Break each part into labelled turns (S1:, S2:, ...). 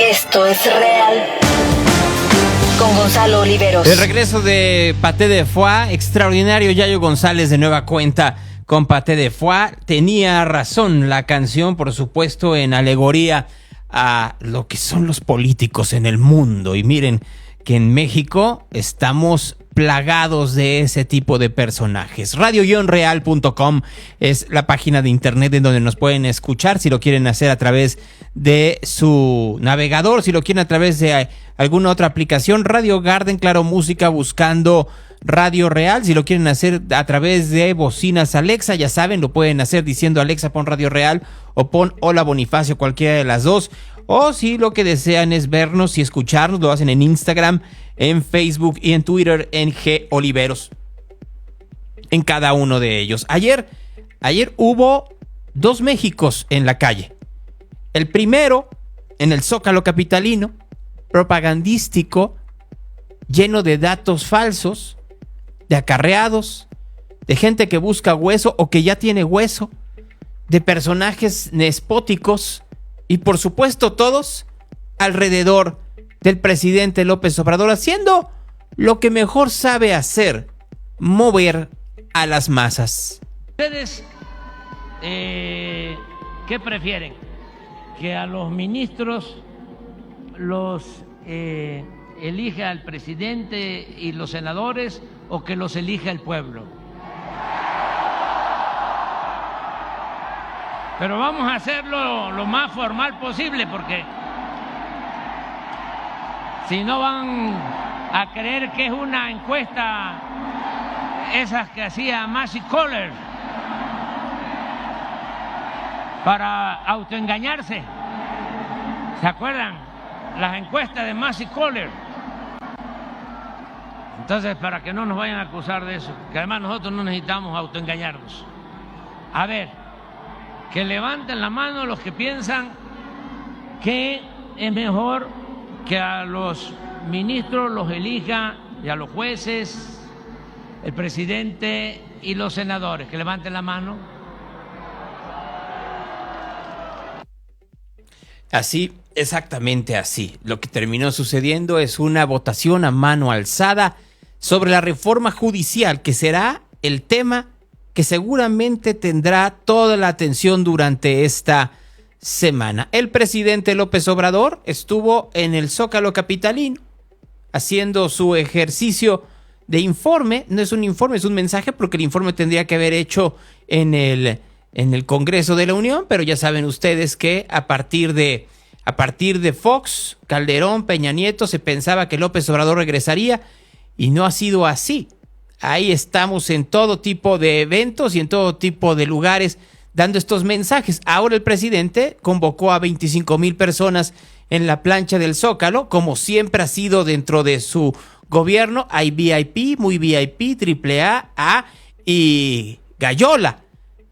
S1: Esto es real. Con Gonzalo Oliveros.
S2: El regreso de Paté de Foix, extraordinario. Yayo González de nueva cuenta con Paté de Foix. Tenía razón la canción, por supuesto, en alegoría a lo que son los políticos en el mundo. Y miren que en México estamos plagados de ese tipo de personajes. Radio-real.com es la página de internet en donde nos pueden escuchar si lo quieren hacer a través de su navegador, si lo quieren a través de alguna otra aplicación. Radio Garden, Claro Música, buscando Radio Real. Si lo quieren hacer a través de bocinas Alexa, ya saben, lo pueden hacer diciendo Alexa, pon Radio Real o pon Hola Bonifacio, cualquiera de las dos. O si lo que desean es vernos y escucharnos, lo hacen en Instagram, en Facebook y en Twitter en G Oliveros. En cada uno de ellos. Ayer hubo dos Méxicos en la calle. El primero en el Zócalo capitalino, propagandístico, lleno de datos falsos, de acarreados, de gente que busca hueso o que ya tiene hueso, de personajes nespóticos y por supuesto todos alrededor del presidente López Obrador, haciendo lo que mejor sabe hacer, mover a las masas.
S3: ¿Ustedes qué prefieren? ¿Que a los ministros los elija el presidente y los senadores o que los elija el pueblo? Pero vamos a hacerlo lo más formal posible, porque si no van a creer que es una encuesta esas que hacía Massey Kohler para autoengañarse. ¿Se acuerdan? Las encuestas de Massey Kohler. Entonces, para que no nos vayan a acusar de eso, que además nosotros no necesitamos autoengañarnos. A ver, que levanten la mano los que piensan que es mejor que a los ministros los elija y a los jueces, el presidente y los senadores. Que levanten la mano.
S2: Así, exactamente así. Lo que terminó sucediendo es una votación a mano alzada sobre la reforma judicial, que será el tema que seguramente tendrá toda la atención durante esta semana. El presidente López Obrador estuvo en el Zócalo capitalino haciendo su ejercicio de informe. No es un informe, es un mensaje, porque el informe tendría que haber hecho en el Congreso de la Unión, pero ya saben ustedes que a partir de Fox, Calderón, Peña Nieto, se pensaba que López Obrador regresaría y no ha sido así. Ahí estamos en todo tipo de eventos y en todo tipo de lugares dando estos mensajes. Ahora el presidente convocó a 25,000 personas en la plancha del Zócalo, como siempre ha sido dentro de su gobierno. Hay VIP, muy VIP, AAA, A y Gallola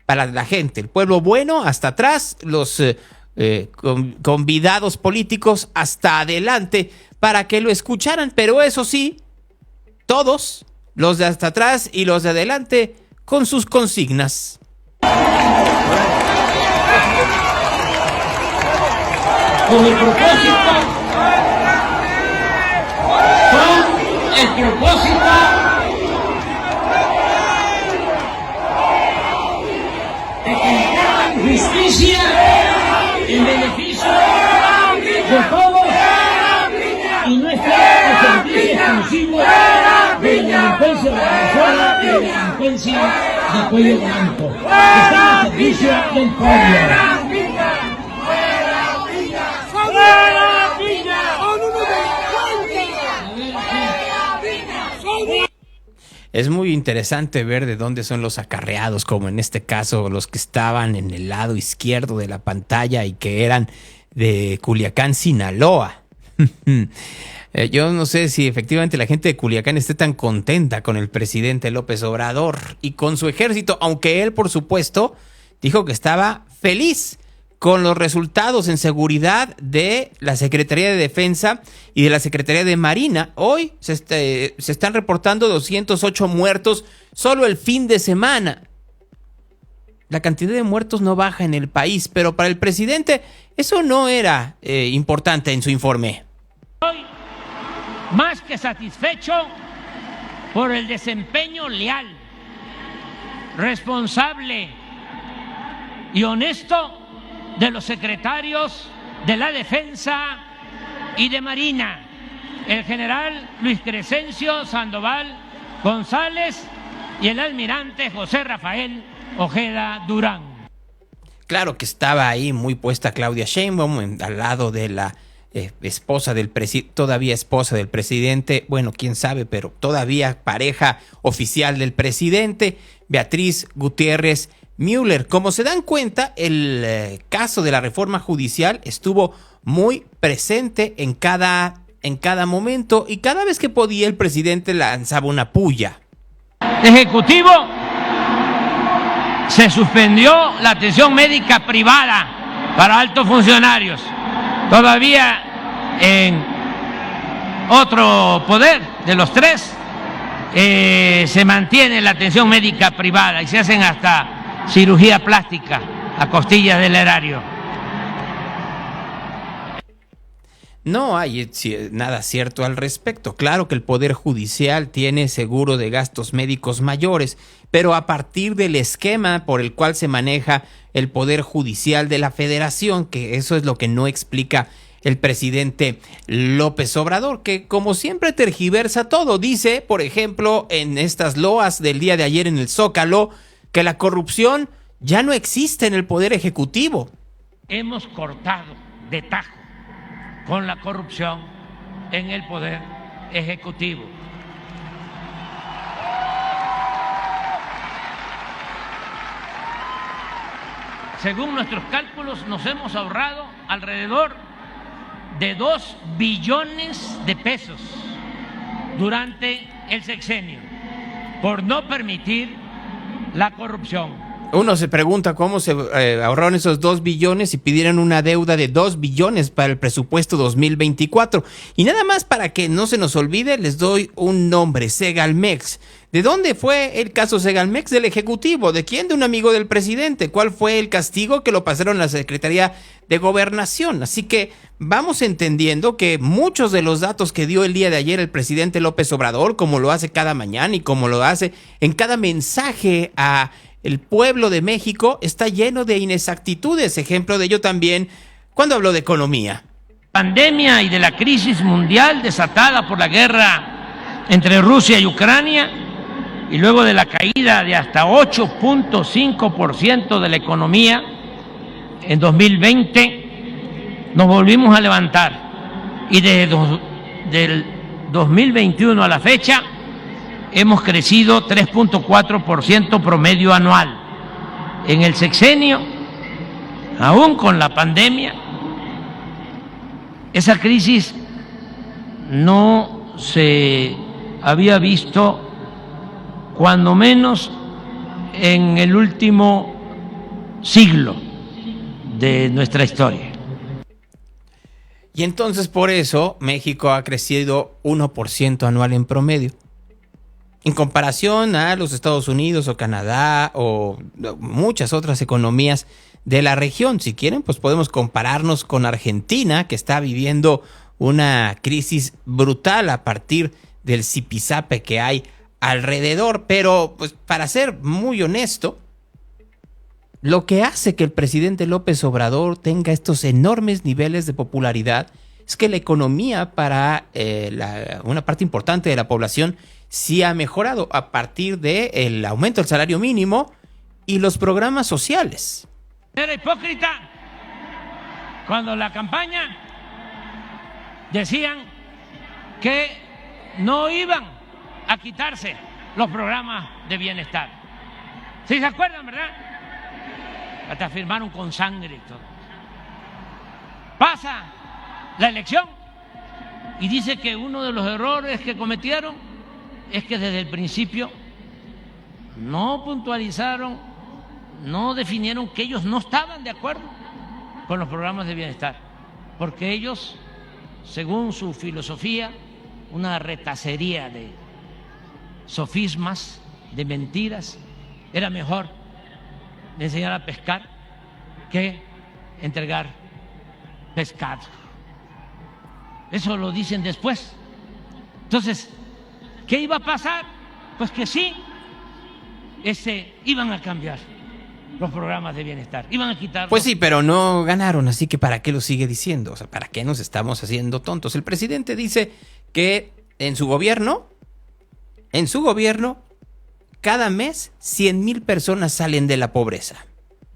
S2: para la gente. El pueblo bueno hasta atrás, los convidados políticos hasta adelante para que lo escucharan. Pero eso sí, todos, los de hasta atrás y los de adelante, con sus consignas.
S3: Con el propósito de que hagan justicia en beneficio de todos y no esté al servicio exclusivo de la delincuencia organizada y de la delincuencia de cuello blanco. Está al servicio del pueblo.
S2: Es muy interesante ver de dónde son los acarreados, como en este caso los que estaban en el lado izquierdo de la pantalla y que eran de Culiacán, Sinaloa. Yo no sé si efectivamente la gente de Culiacán esté tan contenta con el presidente López Obrador y con su ejército, aunque él, por supuesto, dijo que estaba feliz con los resultados en seguridad de la Secretaría de Defensa y de la Secretaría de Marina. Hoy se están reportando 208 muertos solo el fin de semana. la cantidad de muertos no baja en el país, pero para el presidente eso no era importante en su informe.
S3: Estoy más que satisfecho por el desempeño leal, responsable y honesto de los secretarios de la Defensa y de Marina, el general Luis Crescencio Sandoval González y el almirante José Rafael Ojeda Durán.
S2: Claro que estaba ahí muy puesta Claudia Sheinbaum al lado de la esposa del presidente, todavía esposa del presidente, bueno, quién sabe, pero todavía pareja oficial del presidente, Beatriz Gutiérrez Müller. Como se dan cuenta, el caso de la reforma judicial estuvo muy presente en cada momento y cada vez que podía el presidente lanzaba una puya.
S3: Ejecutivo, se suspendió la atención médica privada para altos funcionarios. Todavía en otro poder de los tres se mantiene la atención médica privada y se hacen hasta cirugía plástica a costillas del erario.
S2: No hay nada cierto al respecto. Claro que el Poder Judicial tiene seguro de gastos médicos mayores, pero a partir del esquema por el cual se maneja el Poder Judicial de la Federación, que eso es lo que no explica el presidente López Obrador, que como siempre tergiversa todo. Dice, por ejemplo, en estas loas del día de ayer en el Zócalo, que la corrupción ya no existe en el Poder Ejecutivo.
S3: Hemos cortado de tajo con la corrupción en el Poder Ejecutivo. Según nuestros cálculos, nos hemos ahorrado alrededor de 2 billones de pesos durante el sexenio por no permitir la corrupción.
S2: Uno se pregunta cómo se ahorraron esos 2 billones y pidieron una deuda de 2 billones para el presupuesto 2024. Y nada más para que no se nos olvide, les doy un nombre, Segalmex. ¿De dónde fue el caso Segalmex? Del Ejecutivo. ¿De quién? De un amigo del presidente. ¿Cuál fue el castigo? Que lo pasaron a la Secretaría de Gobernación. Así que vamos entendiendo que muchos de los datos que dio el día de ayer el presidente López Obrador, como lo hace cada mañana y como lo hace en cada mensaje a el pueblo de México, está lleno de inexactitudes. Ejemplo de ello también cuando habló de economía.
S3: Pandemia y de la crisis mundial desatada por la guerra entre Rusia y Ucrania y luego de la caída de hasta 8.5% de la economía en 2020, nos volvimos a levantar y desde del 2021 a la fecha hemos crecido 3.4% promedio anual. En el sexenio, aún con la pandemia, esa crisis no se había visto cuando menos en el último siglo de nuestra historia.
S2: Y entonces por eso México ha crecido 1% anual en promedio. En comparación a los Estados Unidos o Canadá o muchas otras economías de la región. Si quieren, pues podemos compararnos con Argentina, que está viviendo una crisis brutal a partir del zipizape que hay alrededor. Pero, pues, para ser muy honesto, lo que hace que el presidente López Obrador tenga estos enormes niveles de popularidad es que la economía para una parte importante de la población sí ha mejorado a partir del aumento del salario mínimo y los programas sociales.
S3: Era hipócrita cuando la campaña decían que no iban a quitarse los programas de bienestar. ¿Sí se acuerdan, verdad? Hasta firmaron con sangre y todo. Pasa la elección y dice que uno de los errores que cometieron es que desde el principio no puntualizaron, no definieron que ellos no estaban de acuerdo con los programas de bienestar, porque ellos, según su filosofía, una retacería de sofismas, de mentiras, era mejor enseñar a pescar que entregar pescado. Eso lo dicen después. Entonces, ¿qué iba a pasar? Pues que sí, iban a cambiar los programas de bienestar, iban a quitar.
S2: Pues sí, pero no ganaron, así que ¿para qué lo sigue diciendo? O sea, ¿para qué nos estamos haciendo tontos? El presidente dice que en su gobierno, cada mes 100,000 personas salen de la pobreza.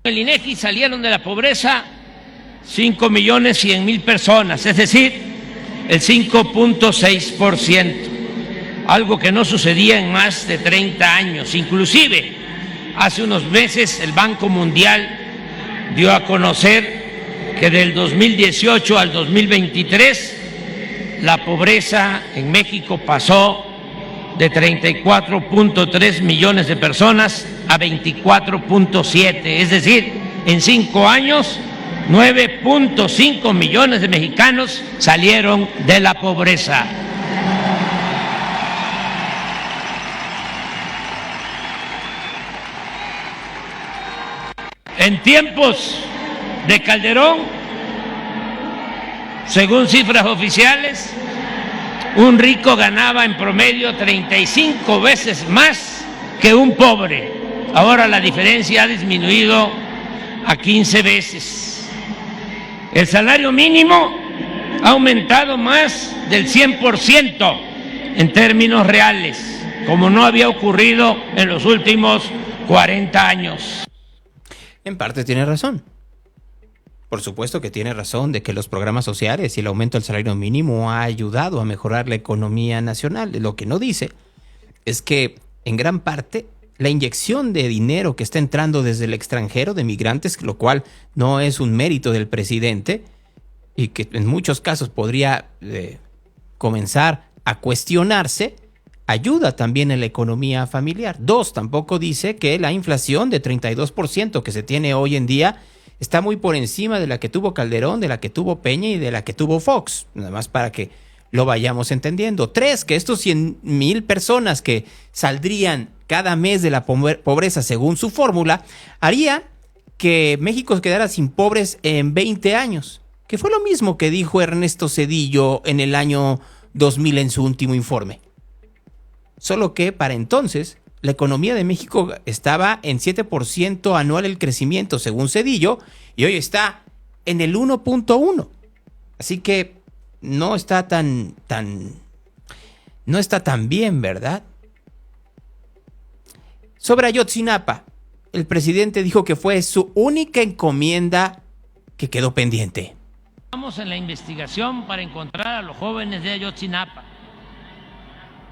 S3: El INEGI salieron de la pobreza 5.100.000 personas, es decir, el 5.6%, algo que no sucedía en más de 30 años. Inclusive, hace unos meses el Banco Mundial dio a conocer que del 2018 al 2023 la pobreza en México pasó de 34.3 millones de personas a 24.7, es decir, en 5 años 9.5 millones de mexicanos salieron de la pobreza. En tiempos de Calderón, según cifras oficiales, un rico ganaba en promedio 35 veces más que un pobre. Ahora la diferencia ha disminuido a 15 veces. El salario mínimo ha aumentado más del 100% en términos reales, como no había ocurrido en los últimos 40 años.
S2: En parte tiene razón. Por supuesto que tiene razón de que los programas sociales y el aumento del salario mínimo ha ayudado a mejorar la economía nacional. Lo que no dice es que en gran parte la inyección de dinero que está entrando desde el extranjero de migrantes, lo cual no es un mérito del presidente y que en muchos casos podría comenzar a cuestionarse, ayuda también en la economía familiar. 2, tampoco dice que la inflación de 32% que se tiene hoy en día está muy por encima de la que tuvo Calderón, de la que tuvo Peña y de la que tuvo Fox. Nada más para que lo vayamos entendiendo. 3, que estos 100,000 personas que saldrían cada mes de la pobreza según su fórmula, haría que México quedara sin pobres en 20 años. Que fue lo mismo que dijo Ernesto Zedillo en el año 2000 en su último informe. Solo que para entonces la economía de México estaba en 7% anual el crecimiento según Zedillo y hoy está en el 1.1. Así que no está tan bien, ¿verdad? Sobre Ayotzinapa, el presidente dijo que fue su única encomienda que quedó pendiente.
S3: Estamos en la investigación para encontrar a los jóvenes de Ayotzinapa.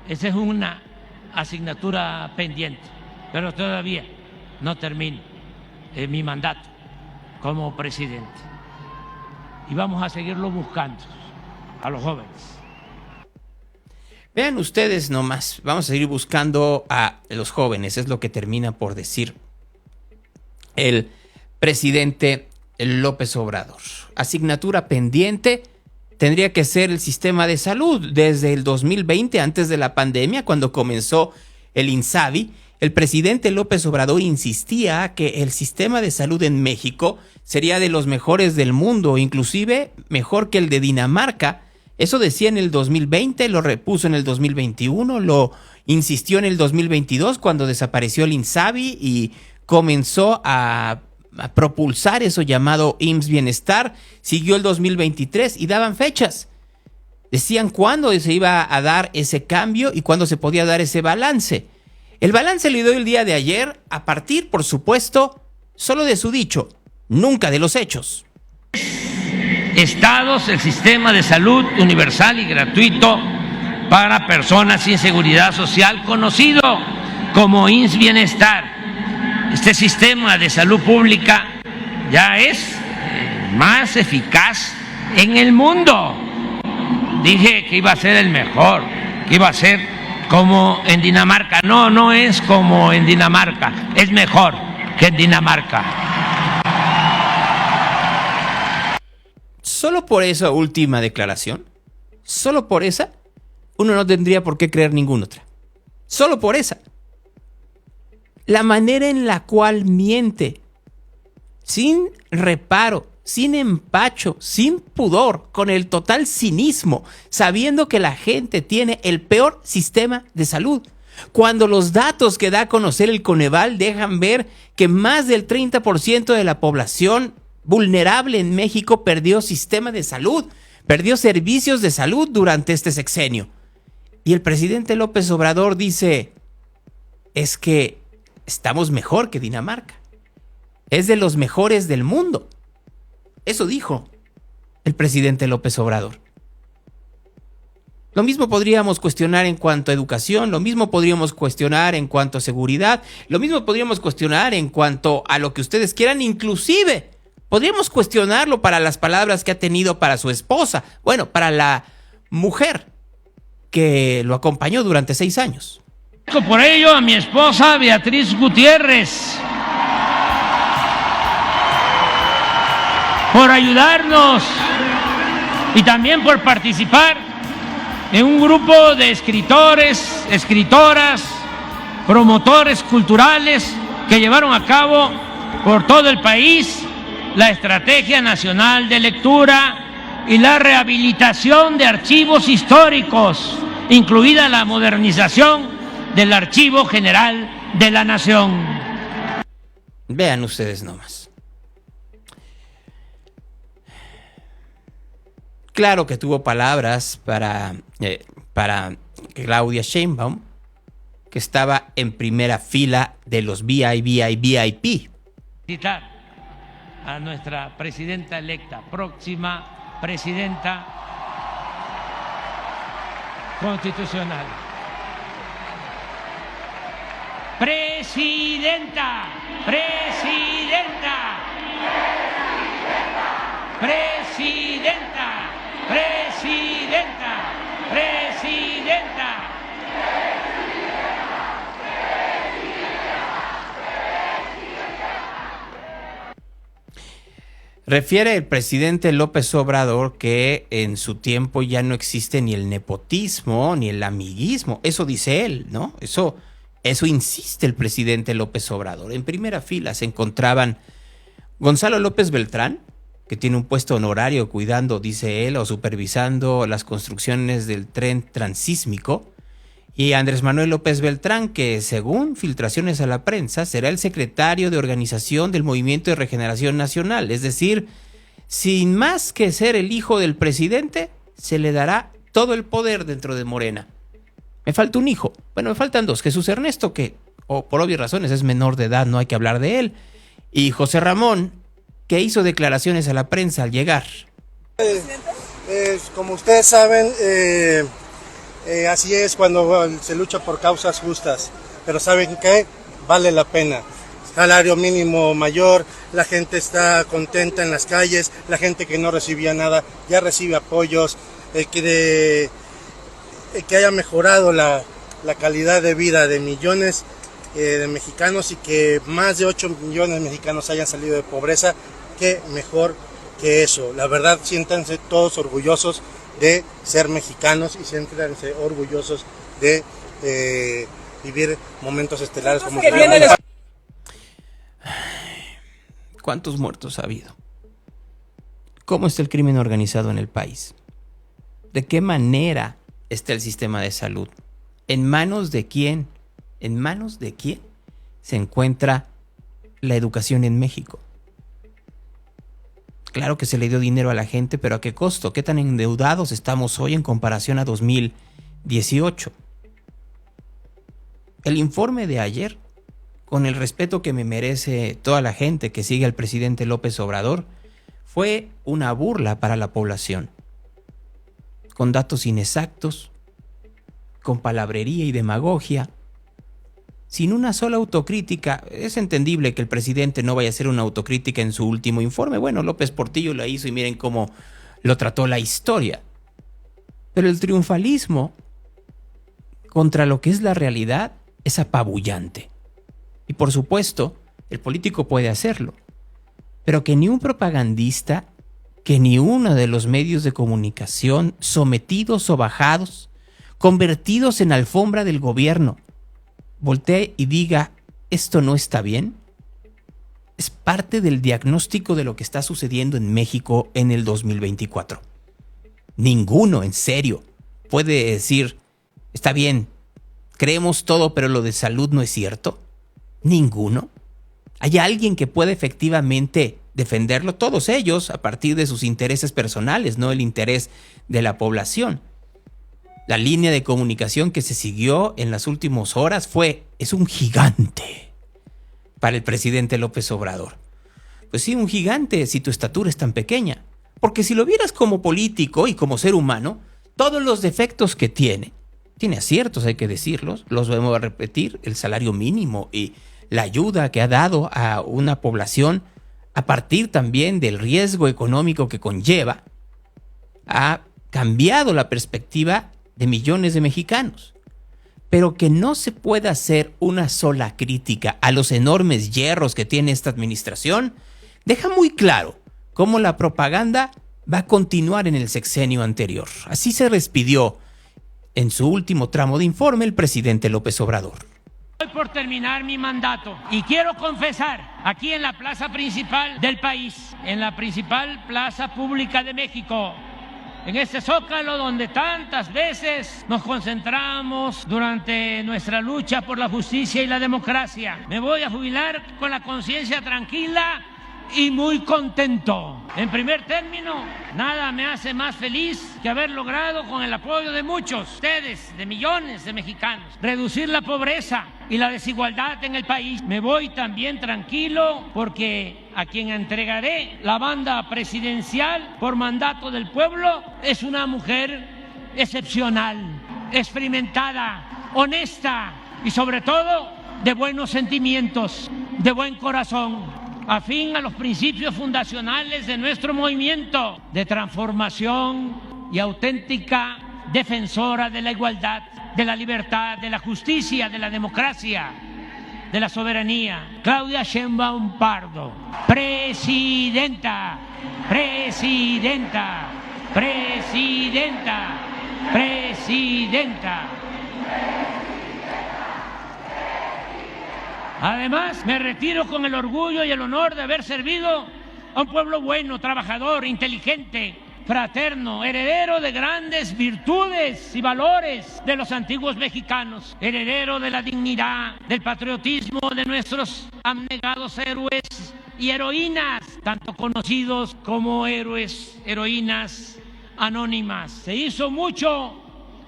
S3: Esa es una asignatura pendiente, pero todavía no termino mi mandato como presidente. Y vamos a seguirlo buscando a los jóvenes.
S2: Vean ustedes nomás, vamos a seguir buscando a los jóvenes, es lo que termina por decir el presidente López Obrador. Asignatura pendiente tendría que ser el sistema de salud. Desde el 2020, antes de la pandemia, cuando comenzó el INSABI, el presidente López Obrador insistía que el sistema de salud en México sería de los mejores del mundo, inclusive mejor que el de Dinamarca. Eso decía en el 2020, lo repuso en el 2021, lo insistió en el 2022 cuando desapareció el INSABI y comenzó a propulsar eso llamado IMSS Bienestar. Siguió el 2023 y daban fechas. Decían cuándo se iba a dar ese cambio y cuándo se podía dar ese balance. El balance le dio el día de ayer a partir, por supuesto, solo de su dicho, nunca de los hechos.
S3: Estados, el sistema de salud universal y gratuito para personas sin seguridad social, conocido como IMSS Bienestar. Este sistema de salud pública ya es más eficaz en el mundo. Dije que iba a ser el mejor, que iba a ser como en Dinamarca. No, no es como en Dinamarca, es mejor que en Dinamarca.
S2: Solo por esa última declaración, solo por esa, uno no tendría por qué creer ninguna otra. Solo por esa. La manera en la cual miente sin reparo, sin empacho, sin pudor, con el total cinismo, sabiendo que la gente tiene el peor sistema de salud. Cuando los datos que da a conocer el Coneval dejan ver que más del 30% de la población vulnerable en México perdió sistema de salud, perdió servicios de salud durante este sexenio. Y el presidente López Obrador dice, es que estamos mejor que Dinamarca. Es de los mejores del mundo. Eso dijo el presidente López Obrador. Lo mismo podríamos cuestionar en cuanto a educación, lo mismo podríamos cuestionar en cuanto a seguridad, lo mismo podríamos cuestionar en cuanto a lo que ustedes quieran, inclusive podríamos cuestionarlo para las palabras que ha tenido para su esposa, bueno, para la mujer que lo acompañó durante 6 años.
S3: Por ello a mi esposa Beatriz Gutiérrez por ayudarnos y también por participar en un grupo de escritores, escritoras, promotores culturales que llevaron a cabo por todo el país la Estrategia Nacional de Lectura y la rehabilitación de archivos históricos, incluida la modernización del Archivo General de la Nación.
S2: Vean ustedes nomás. Claro que tuvo palabras para Claudia Sheinbaum, que estaba en primera fila de los VIP.
S3: Citar a nuestra presidenta electa, próxima presidenta constitucional. Presidenta, presidenta, presidenta, presidenta, presidenta.
S2: Refiere el presidente López Obrador que en su tiempo ya no existe ni el nepotismo ni el amiguismo. Eso dice él, ¿no? Eso insiste el presidente López Obrador. En primera fila se encontraban Gonzalo López Beltrán, que tiene un puesto honorario cuidando, dice él, o supervisando las construcciones del tren transísmico, y Andrés Manuel López Beltrán, que según filtraciones a la prensa, será el secretario de organización del Movimiento de Regeneración Nacional. Es decir, sin más que ser el hijo del presidente, se le dará todo el poder dentro de Morena. Me falta un hijo. Bueno, me faltan 2. Jesús Ernesto, que por obvias razones es menor de edad, no hay que hablar de él. Y José Ramón, que hizo declaraciones a la prensa al llegar.
S4: Como ustedes saben, así es cuando se lucha por causas justas, pero ¿saben qué? Vale la pena. Salario mínimo mayor, la gente está contenta en las calles, la gente que no recibía nada ya recibe apoyos, que haya mejorado la calidad de vida de millones de mexicanos y que más de 8 millones de mexicanos hayan salido de pobreza. Qué mejor que eso. La verdad, siéntanse todos orgullosos de ser mexicanos y siéntanse orgullosos de vivir momentos estelares como este.
S2: ¿Cuántos muertos ha habido? ¿Cómo está el crimen organizado en el país? ¿De qué manera está el sistema de salud? ¿En manos de quién? ¿En manos de quién se encuentra la educación en México? Claro que se le dio dinero a la gente, pero ¿a qué costo? ¿Qué tan endeudados estamos hoy en comparación a 2018? El informe de ayer, con el respeto que me merece toda la gente que sigue al presidente López Obrador, fue una burla para la población. Con datos inexactos, con palabrería y demagogia, sin una sola autocrítica. Es entendible que el presidente no vaya a hacer una autocrítica en su último informe. Bueno, López Portillo la hizo y miren cómo lo trató la historia. Pero el triunfalismo contra lo que es la realidad es apabullante. Y por supuesto, el político puede hacerlo. Pero que ni un propagandista, que ni uno de los medios de comunicación sometidos o bajados, convertidos en alfombra del gobierno, voltee y diga, ¿esto no está bien? es parte del diagnóstico de lo que está sucediendo en México en el 2024. Ninguno, en serio, puede decir, está bien, creemos todo, pero lo de salud no es cierto. Ninguno. ¿Hay alguien que pueda efectivamente defenderlo? Todos ellos a partir de sus intereses personales, no el interés de la población. La línea de comunicación que se siguió en las últimas horas es un gigante para el presidente López Obrador. Pues sí, un gigante si tu estatura es tan pequeña. Porque si lo vieras como político y como ser humano, todos los defectos que tiene aciertos, hay que decirlos, los vamos a repetir, el salario mínimo y la ayuda que ha dado a una población a partir también del riesgo económico que conlleva, ha cambiado la perspectiva de millones de mexicanos. Pero que no se pueda hacer una sola crítica a los enormes hierros que tiene esta administración, deja muy claro cómo la propaganda va a continuar en el sexenio anterior. Así se despidió en su último tramo de informe el presidente López Obrador.
S3: Estoy por terminar mi mandato y quiero confesar aquí en la plaza principal del país, en la principal plaza pública de México, en este zócalo donde tantas veces nos concentramos durante nuestra lucha por la justicia y la democracia. Me voy a jubilar con la conciencia tranquila y muy contento. En primer término, nada me hace más feliz que haber logrado, con el apoyo de muchos, ustedes, de millones de mexicanos, reducir la pobreza y la desigualdad en el país. Me voy también tranquilo porque a quien entregaré la banda presidencial por mandato del pueblo es una mujer excepcional, experimentada, honesta y sobre todo de buenos sentimientos, de buen corazón, afín a los principios fundacionales de nuestro movimiento de transformación y auténtica defensora de la igualdad, de la libertad, de la justicia, de la democracia, de la soberanía. Claudia Sheinbaum Pardo, presidenta, presidenta, presidenta, presidenta. Además, me retiro con el orgullo y el honor de haber servido a un pueblo bueno, trabajador, inteligente, fraterno, heredero de grandes virtudes y valores de los antiguos mexicanos, heredero de la dignidad, del patriotismo de nuestros abnegados héroes y heroínas, tanto conocidos como héroes, heroínas anónimas. Se hizo mucho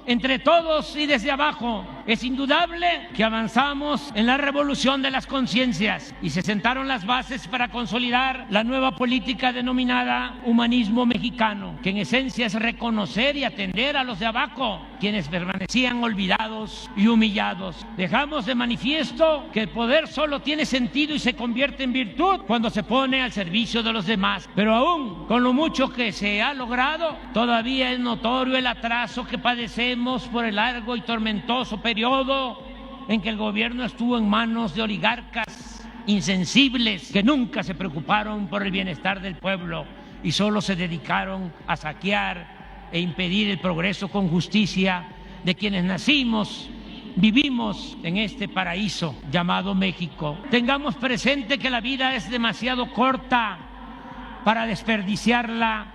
S3: entre todos y desde abajo. Es indudable que avanzamos en la revolución de las conciencias y se sentaron las bases para consolidar la nueva política denominada humanismo mexicano, que en esencia es reconocer y atender a los de abajo, quienes permanecían olvidados y humillados. Dejamos de manifiesto que el poder solo tiene sentido y se convierte en virtud cuando se pone al servicio de los demás. Pero aún con lo mucho que se ha logrado, todavía es notorio el atraso que padecemos por el largo y tormentoso periodo en que el gobierno estuvo en manos de oligarcas insensibles que nunca se preocuparon por el bienestar del pueblo y solo se dedicaron a saquear e impedir el progreso con justicia de quienes nacimos, vivimos en este paraíso llamado México. Tengamos presente que la vida es demasiado corta para desperdiciarla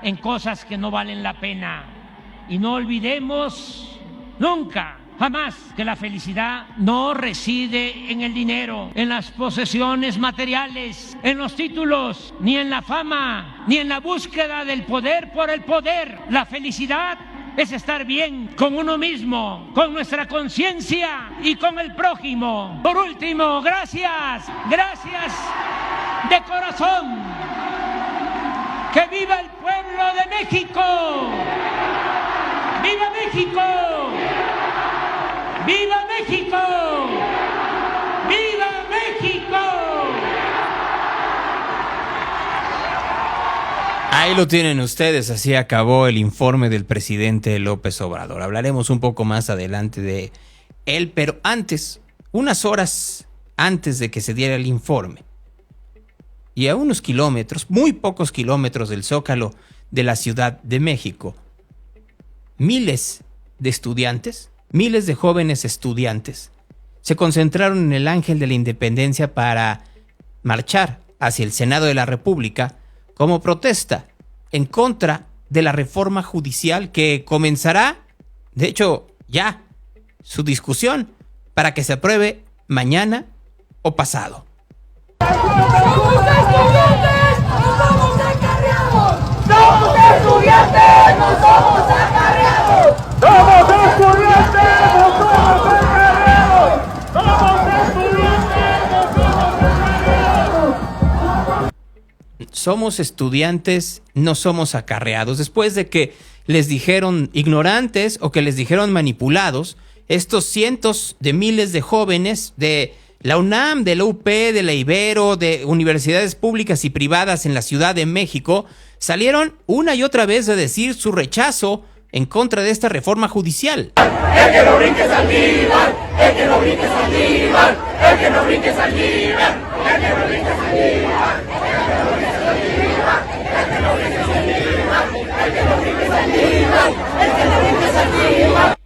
S3: en cosas que no valen la pena. Y no olvidemos nunca, jamás, que la felicidad no reside en el dinero, en las posesiones materiales, en los títulos, ni en la fama, ni en la búsqueda del poder por el poder. La felicidad es estar bien con uno mismo, con nuestra conciencia y con el prójimo. Por último, gracias de corazón. ¡Que viva el pueblo de México! ¡Viva México! ¡Viva México! ¡Viva México!
S2: Ahí lo tienen ustedes, así acabó el informe del presidente López Obrador. Hablaremos un poco más adelante de él, pero antes, unas horas antes de que se diera el informe, y a unos kilómetros, muy pocos kilómetros del Zócalo de la Ciudad de México, miles de estudiantes, miles de jóvenes estudiantes, se concentraron en el Ángel de la Independencia para marchar hacia el Senado de la República como protesta en contra de la reforma judicial que comenzará, de hecho, ya su discusión para que se apruebe mañana o pasado.
S5: ¡Somos estudiantes! ¡No somos acarreados! ¡Somos estudiantes! ¡No somos acarreados! ¡Somos estudiantes! ¡No somos acarreados! ¡Somos estudiantes! ¡No somos acarreados!
S2: Somos estudiantes, no somos acarreados. Después de que les dijeron ignorantes o que les dijeron manipulados, estos cientos de miles de jóvenes de la UNAM, de la UP, de la Ibero, de universidades públicas y privadas en la Ciudad de México, salieron una y otra vez a decir su rechazo en contra de esta reforma judicial.
S5: ¡El que no brinque Saldívar! ¡El que no brinque Saldívar! ¡El que no brinque Saldívar! ¡El que no brinque Saldívar! ¡El que no brinque Saldívar! ¡El que no brinque Saldívar! ¡El que no brinque Saldívar! ¡El que no brinque Saldívar!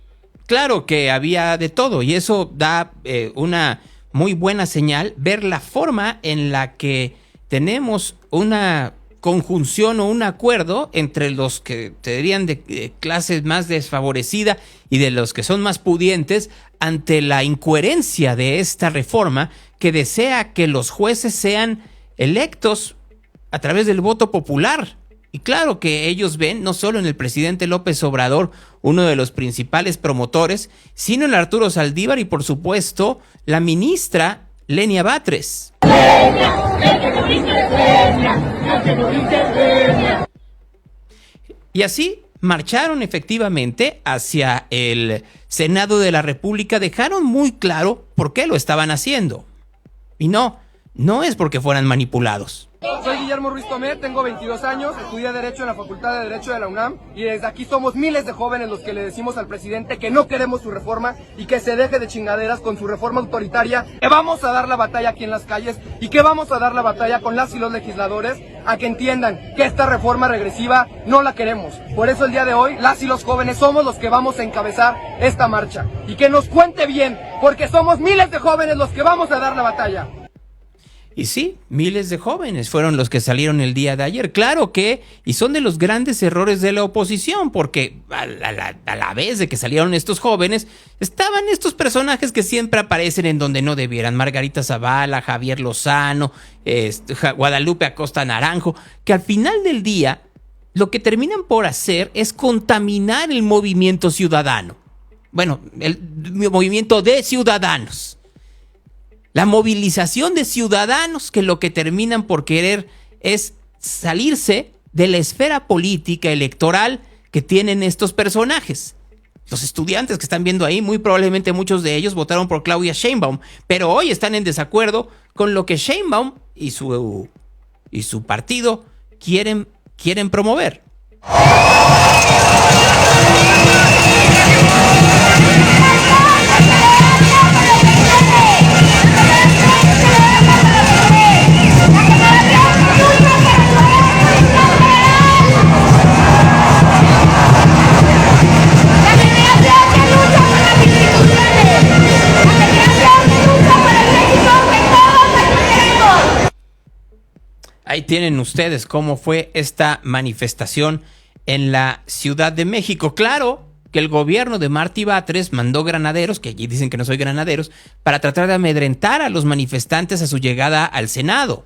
S2: Claro que había de todo y eso da una muy buena señal, ver la forma en la que tenemos una conjunción o un acuerdo entre los que serían de clase más desfavorecida y de los que son más pudientes ante la incoherencia de esta reforma que desea que los jueces sean electos a través del voto popular. Y claro que ellos ven no solo en el presidente López Obrador uno de los principales promotores, sino en Arturo Saldívar y por supuesto la ministra Lenia Batres. Y así marcharon efectivamente hacia el Senado de la República, dejaron muy claro por qué lo estaban haciendo. Y no es porque fueran manipulados.
S6: Soy Guillermo Ruiz Tomé, tengo 22 años, estudié Derecho en la Facultad de Derecho de la UNAM y desde aquí somos miles de jóvenes los que le decimos al presidente que no queremos su reforma y que se deje de chingaderas con su reforma autoritaria, que vamos a dar la batalla aquí en las calles y que vamos a dar la batalla con las y los legisladores a que entiendan que esta reforma regresiva no la queremos. Por eso el día de hoy las y los jóvenes somos los que vamos a encabezar esta marcha y que nos cuente bien, porque somos miles de jóvenes los que vamos a dar la batalla.
S2: Y sí, miles de jóvenes fueron los que salieron el día de ayer. Claro que, y son de los grandes errores de la oposición, porque a la vez de que salieron estos jóvenes, estaban estos personajes que siempre aparecen en donde no debieran. Margarita Zavala, Javier Lozano, Guadalupe Acosta Naranjo, que al final del día lo que terminan por hacer es contaminar el movimiento ciudadano. Bueno, el movimiento de ciudadanos. La movilización de ciudadanos que lo que terminan por querer es salirse de la esfera política electoral que tienen estos personajes. Los estudiantes que están viendo ahí, muy probablemente muchos de ellos votaron por Claudia Sheinbaum, pero hoy están en desacuerdo con lo que Sheinbaum y su partido quieren promover. Ahí tienen ustedes cómo fue esta manifestación en la Ciudad de México. Claro que el gobierno de Martí Batres mandó granaderos, que allí dicen que no soy granaderos, para tratar de amedrentar a los manifestantes a su llegada al Senado.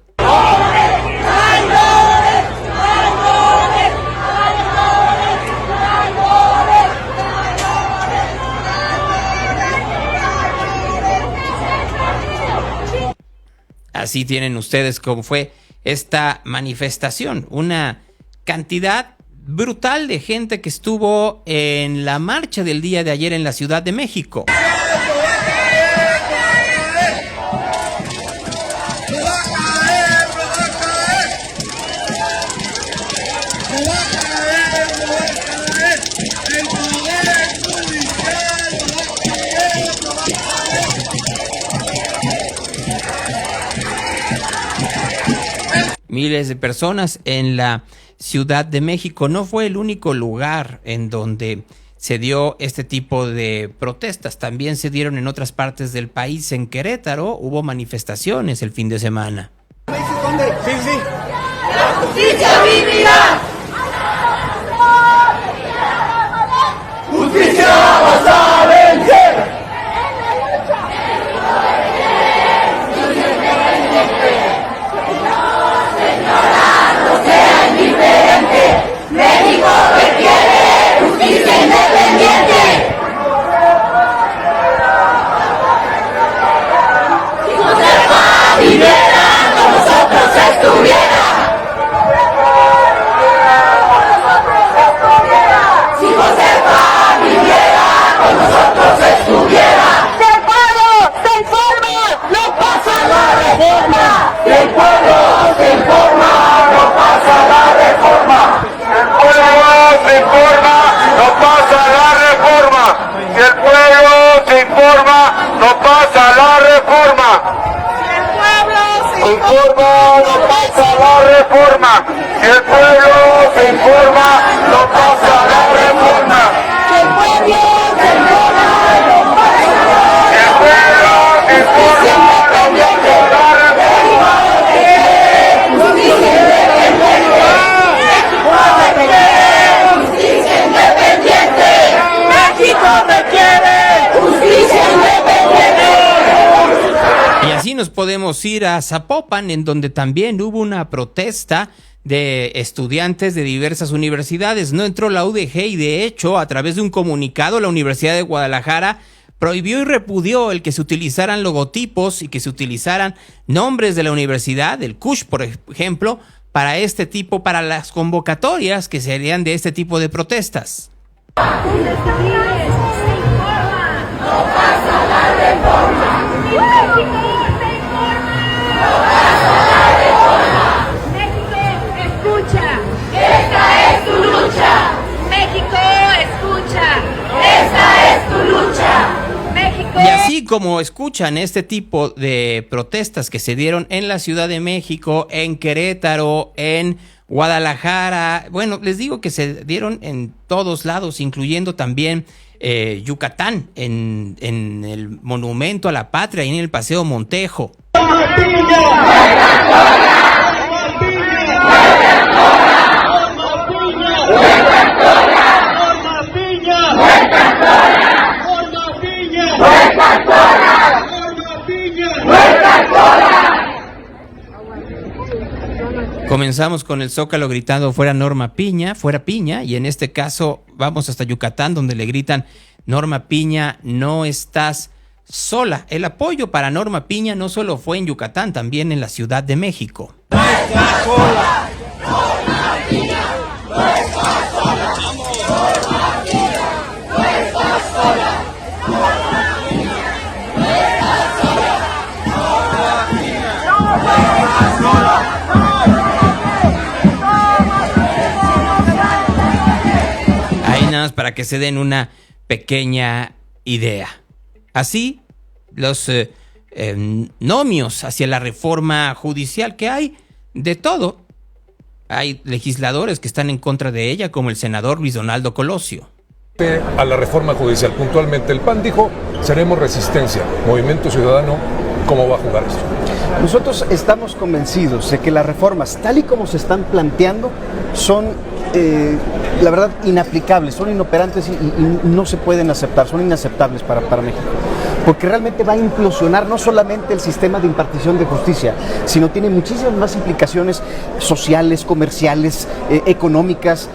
S2: Así tienen ustedes cómo fue esta manifestación, una cantidad brutal de gente que estuvo en la marcha del día de ayer en la Ciudad de México. Miles de personas en la Ciudad de México. No fue el único lugar en donde se dio este tipo de protestas. También se dieron en otras partes del país. En Querétaro hubo manifestaciones el fin de semana.
S6: dónde?
S4: Sí, sí.
S5: Justicia vivirá. Justicia vas a vencer. No sea indiferente. México requiere justicia independiente. Si Josefa viviera, con nosotros estuviera. Si Josefa viviera, con nosotros estuviera. Si el pueblo se informa, no pasa la reforma. Si el pueblo se informa, no pasa la reforma.
S7: Si el pueblo se informa, no pasa la reforma. Si el pueblo se informa, no pasa la reforma.
S5: Si el pueblo se
S7: Informa, no pasa la reforma. Si el pueblo se informa, no pasa la reforma.
S5: Si el pueblo se informa, no pasa la
S7: Si el pueblo se informa, no pasa la reforma.
S5: justicia independiente. México requiere justicia independiente.
S2: Y así nos podemos ir a Zapopan, en donde también hubo una protesta de estudiantes de diversas universidades. No entró la UDG y, de hecho, a través de un comunicado, la Universidad de Guadalajara prohibió y repudió el que se utilizaran logotipos y que se utilizaran nombres de la universidad, del CUSH, por ejemplo, para las convocatorias que se harían de este tipo de protestas.
S8: Escucha,
S5: Esta es tu lucha.
S8: México, escucha,
S5: Esta es tu lucha.
S8: México.
S2: Y así como escuchan este tipo de protestas que se dieron en la Ciudad de México, en Querétaro, en Guadalajara, bueno, les digo que se dieron en todos lados, incluyendo también Yucatán, en el Monumento a la Patria y en el Paseo Montejo. Comenzamos con el Zócalo gritando fuera Norma Piña, fuera Piña, y en este caso vamos hasta Yucatán, donde le gritan: Norma Piña, no estás sola. El apoyo para Norma Piña no solo fue en Yucatán, también en la Ciudad de México. Ahí nada más para que se den una pequeña idea. Así, los nomios hacia la reforma judicial, que hay de todo. Hay legisladores que están en contra de ella, como el senador Luis Donaldo Colosio.
S9: A la reforma judicial, puntualmente el PAN dijo: seremos resistencia. Movimiento Ciudadano, ¿cómo va a jugar esto?
S10: Nosotros estamos convencidos de que las reformas, tal y como se están planteando, son, la verdad, inaplicables, son inoperantes y no se pueden aceptar, son inaceptables para México. Porque realmente va a implosionar no solamente el sistema de impartición de justicia, sino tiene muchísimas más implicaciones sociales, comerciales, económicas,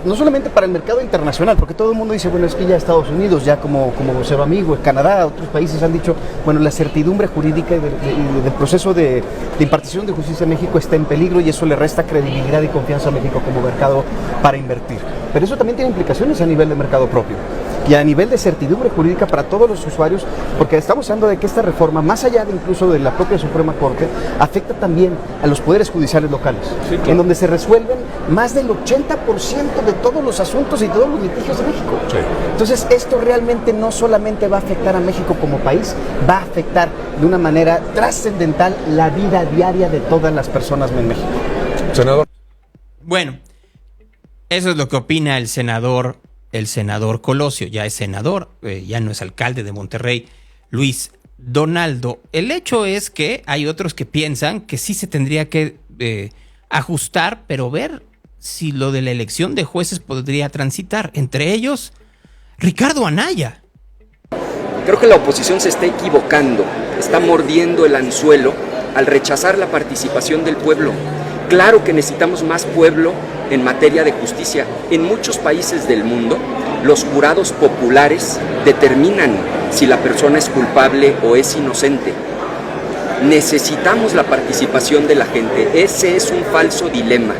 S10: no solamente para el mercado internacional, porque todo el mundo dice, bueno, es que ya Estados Unidos, ya como cero amigo, Canadá, otros países han dicho, bueno, la certidumbre jurídica del proceso de impartición de justicia en México está en peligro y eso le resta credibilidad y confianza a México como mercado para invertir. Pero eso también tiene implicaciones a nivel de mercado propio y a nivel de certidumbre jurídica para todos los usuarios, porque estamos hablando de que esta reforma, más allá de incluso de la propia Suprema Corte, afecta también a los poderes judiciales locales, sí, claro, en donde se resuelven más del 80% de todos los asuntos y todos los litigios de México. Sí. Entonces, esto realmente no solamente va a afectar a México como país, va a afectar de una manera trascendental la vida diaria de todas las personas en México.
S9: Senador.
S2: Bueno, eso es lo que opina el senador Colosio. Ya es senador, ya no es alcalde de Monterrey, Luis Donaldo, el hecho es que hay otros que piensan que sí se tendría que ajustar, pero ver si lo de la elección de jueces podría transitar. Entre ellos, Ricardo Anaya.
S11: Creo que la oposición se está equivocando, está mordiendo el anzuelo al rechazar la participación del pueblo. Claro que necesitamos más pueblo en materia de justicia. En muchos países del mundo, los jurados populares determinan si la persona es culpable o es inocente. Necesitamos la participación de la gente. Ese es un falso dilema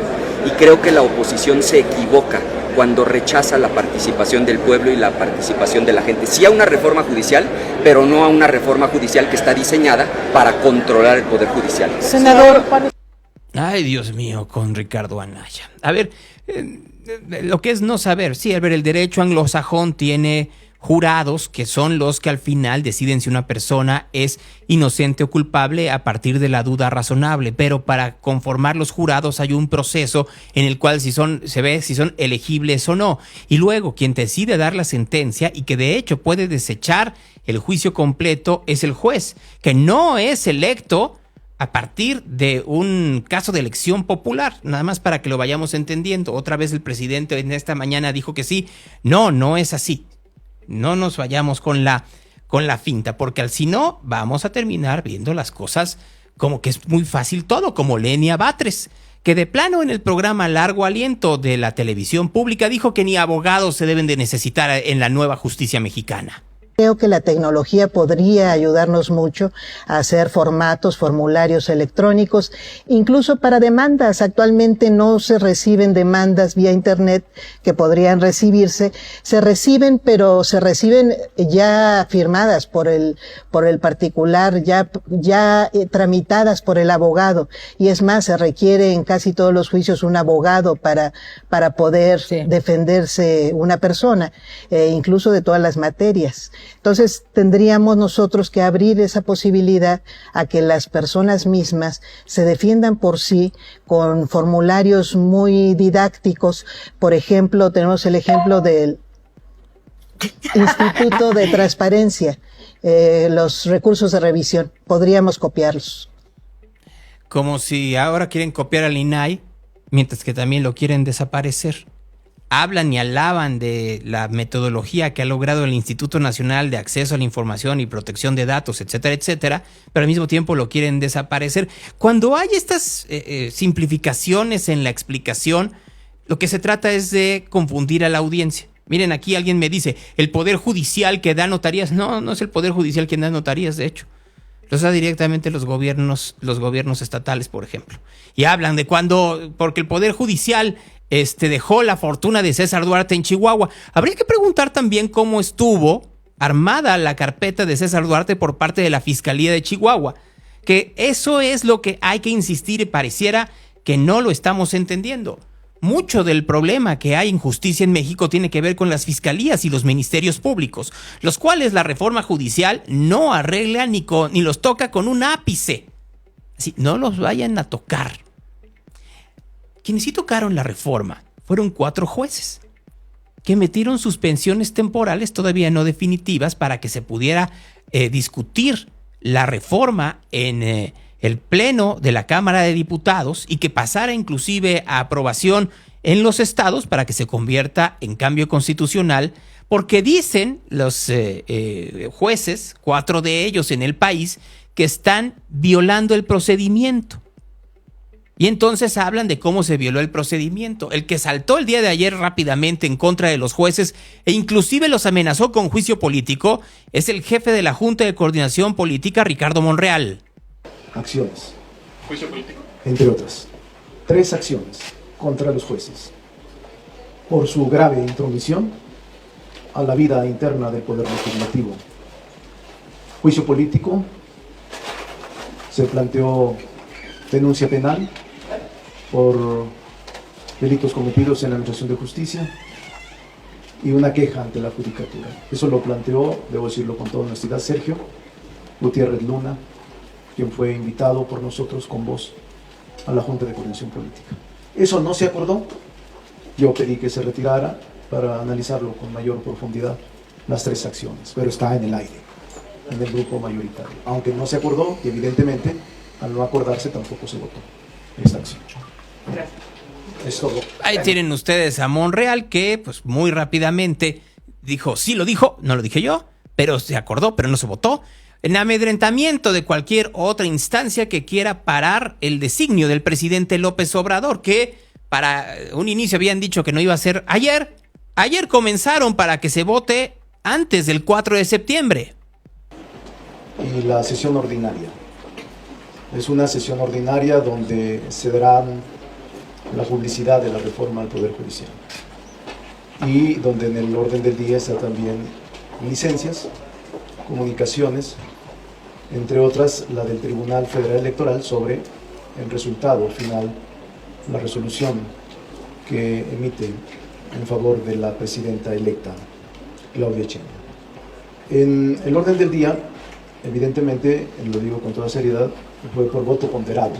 S11: y creo que la oposición se equivoca cuando rechaza la participación del pueblo y la participación de la gente. Sí a una reforma judicial, pero no a una reforma judicial que está diseñada para controlar el poder judicial.
S1: Senador.
S2: Ay, Dios mío, con Ricardo Anaya. A ver, lo que es no saber. Sí, a ver, el derecho anglosajón tiene jurados que son los que al final deciden si una persona es inocente o culpable a partir de la duda razonable, pero para conformar los jurados hay un proceso en el cual se ve si son elegibles o no, y luego quien decide dar la sentencia y que de hecho puede desechar el juicio completo es el juez, que no es electo a partir de un caso de elección popular, nada más para que lo vayamos entendiendo. Otra vez el presidente en esta mañana dijo que sí. No es así. No nos vayamos con la finta, porque al si no, vamos a terminar viendo las cosas como que es muy fácil todo, como Lenia Batres, que de plano en el programa Largo Aliento de la televisión pública dijo que ni abogados se deben de necesitar en la nueva justicia mexicana.
S12: Creo que la tecnología podría ayudarnos mucho a hacer formularios electrónicos, incluso para demandas. Actualmente no se reciben demandas vía internet que podrían recibirse. Se reciben, pero se reciben ya firmadas por el particular, ya tramitadas por el abogado. Y es más, se requiere en casi todos los juicios un abogado para poder defenderse una persona, incluso de todas las materias. Entonces tendríamos nosotros que abrir esa posibilidad a que las personas mismas se defiendan por sí con formularios muy didácticos. Por ejemplo, tenemos el ejemplo del Instituto de Transparencia, los recursos de revisión, podríamos copiarlos.
S2: Como si ahora quieren copiar al INAI, mientras que también lo quieren desaparecer. Hablan y alaban de la metodología que ha logrado el Instituto Nacional de Acceso a la Información y Protección de Datos, etcétera, etcétera, pero al mismo tiempo lo quieren desaparecer. Cuando hay estas simplificaciones en la explicación, lo que se trata es de confundir a la audiencia. Miren, aquí alguien me dice, el Poder Judicial que da notarías. No es el Poder Judicial quien da notarías, de hecho. Los da directamente los gobiernos estatales, por ejemplo. Y hablan de porque el Poder Judicial dejó la fortuna de César Duarte en Chihuahua. Habría que preguntar también cómo estuvo armada la carpeta de César Duarte por parte de la Fiscalía de Chihuahua. Que eso es lo que hay que insistir y pareciera que no lo estamos entendiendo. Mucho del problema que hay en justicia en México tiene que ver con las fiscalías y los ministerios públicos, los cuales la reforma judicial no arregla ni los toca con un ápice. Así, no los vayan a tocar. Quienes sí tocaron la reforma fueron 4 jueces que metieron suspensiones temporales todavía no definitivas para que se pudiera discutir la reforma en el Pleno de la Cámara de Diputados y que pasara inclusive a aprobación en los estados para que se convierta en cambio constitucional, porque dicen los jueces, 4 de ellos en el país, que están violando el procedimiento. Y entonces hablan de cómo se violó el procedimiento. El que saltó el día de ayer rápidamente en contra de los jueces e inclusive los amenazó con juicio político es el jefe de la Junta de Coordinación Política, Ricardo Monreal.
S13: Acciones. ¿Juicio político? Entre otras. 3 acciones contra los jueces por su grave intromisión a la vida interna del Poder Legislativo. Juicio político, se planteó denuncia penal por delitos cometidos en la Administración de Justicia y una queja ante la Judicatura. Eso lo planteó, debo decirlo con toda honestidad, Sergio Gutiérrez Luna, quien fue invitado por nosotros con voz a la Junta de Coordinación Política. Eso no se acordó, yo pedí que se retirara para analizarlo con mayor profundidad, las 3 acciones, pero está en el aire. en el grupo mayoritario. Aunque no se acordó, y evidentemente al no acordarse tampoco se votó esta acción. Es todo.
S2: Ahí tienen ustedes a Monreal que pues muy rápidamente dijo, sí lo dijo, no lo dije yo, pero se acordó, pero no se votó. En amedrentamiento de cualquier otra instancia que quiera parar el designio del presidente López Obrador, que para un inicio habían dicho que no iba a ser ayer. Ayer comenzaron para que se vote antes del 4 de septiembre.
S13: Y la sesión ordinaria. Es una sesión ordinaria donde se dará la publicidad de la reforma al Poder Judicial. Y donde en el orden del día está también licencias, comunicaciones, entre otras la del Tribunal Federal Electoral sobre el resultado final, la resolución que emite en favor de la presidenta electa, Claudia Sheinbaum. En el orden del día, evidentemente, lo digo con toda seriedad, fue por voto ponderado.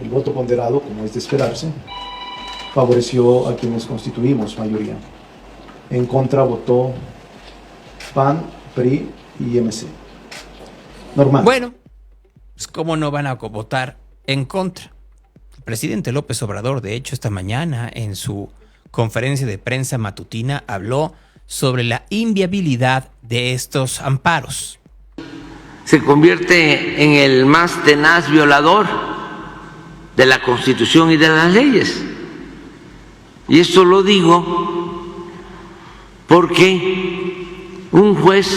S13: El voto ponderado, como es de esperarse, favoreció a quienes constituimos mayoría. En contra votó PAN, PRI y MC. Normal.
S2: Bueno, pues ¿cómo no van a votar en contra? El presidente López Obrador, de hecho, esta mañana en su conferencia de prensa matutina habló sobre la inviabilidad de estos amparos.
S14: Se convierte en el más tenaz violador de la Constitución y de las leyes. Y esto lo digo porque un juez,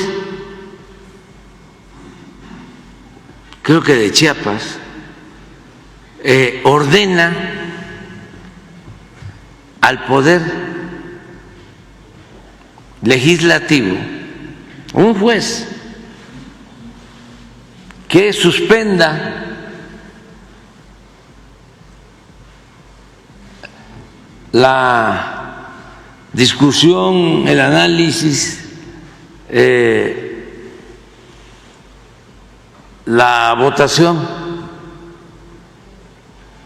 S14: creo que de Chiapas, ordena al Poder Legislativo, un juez, que suspenda la discusión, el análisis, la votación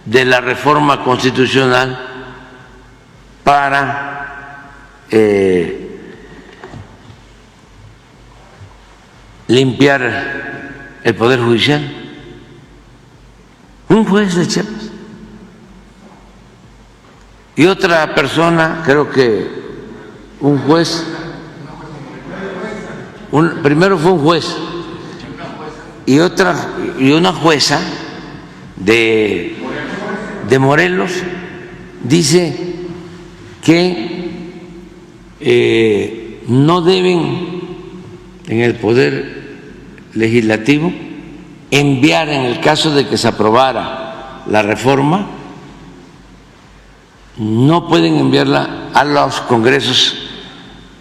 S14: de la reforma constitucional para limpiar el Poder Judicial. Un juez de Chiapas. Y otra persona, creo que un juez, primero fue un juez y una jueza de Morelos dice que no deben en el Poder Legislativo enviar, en el caso de que se aprobara la reforma, no pueden enviarla a los congresos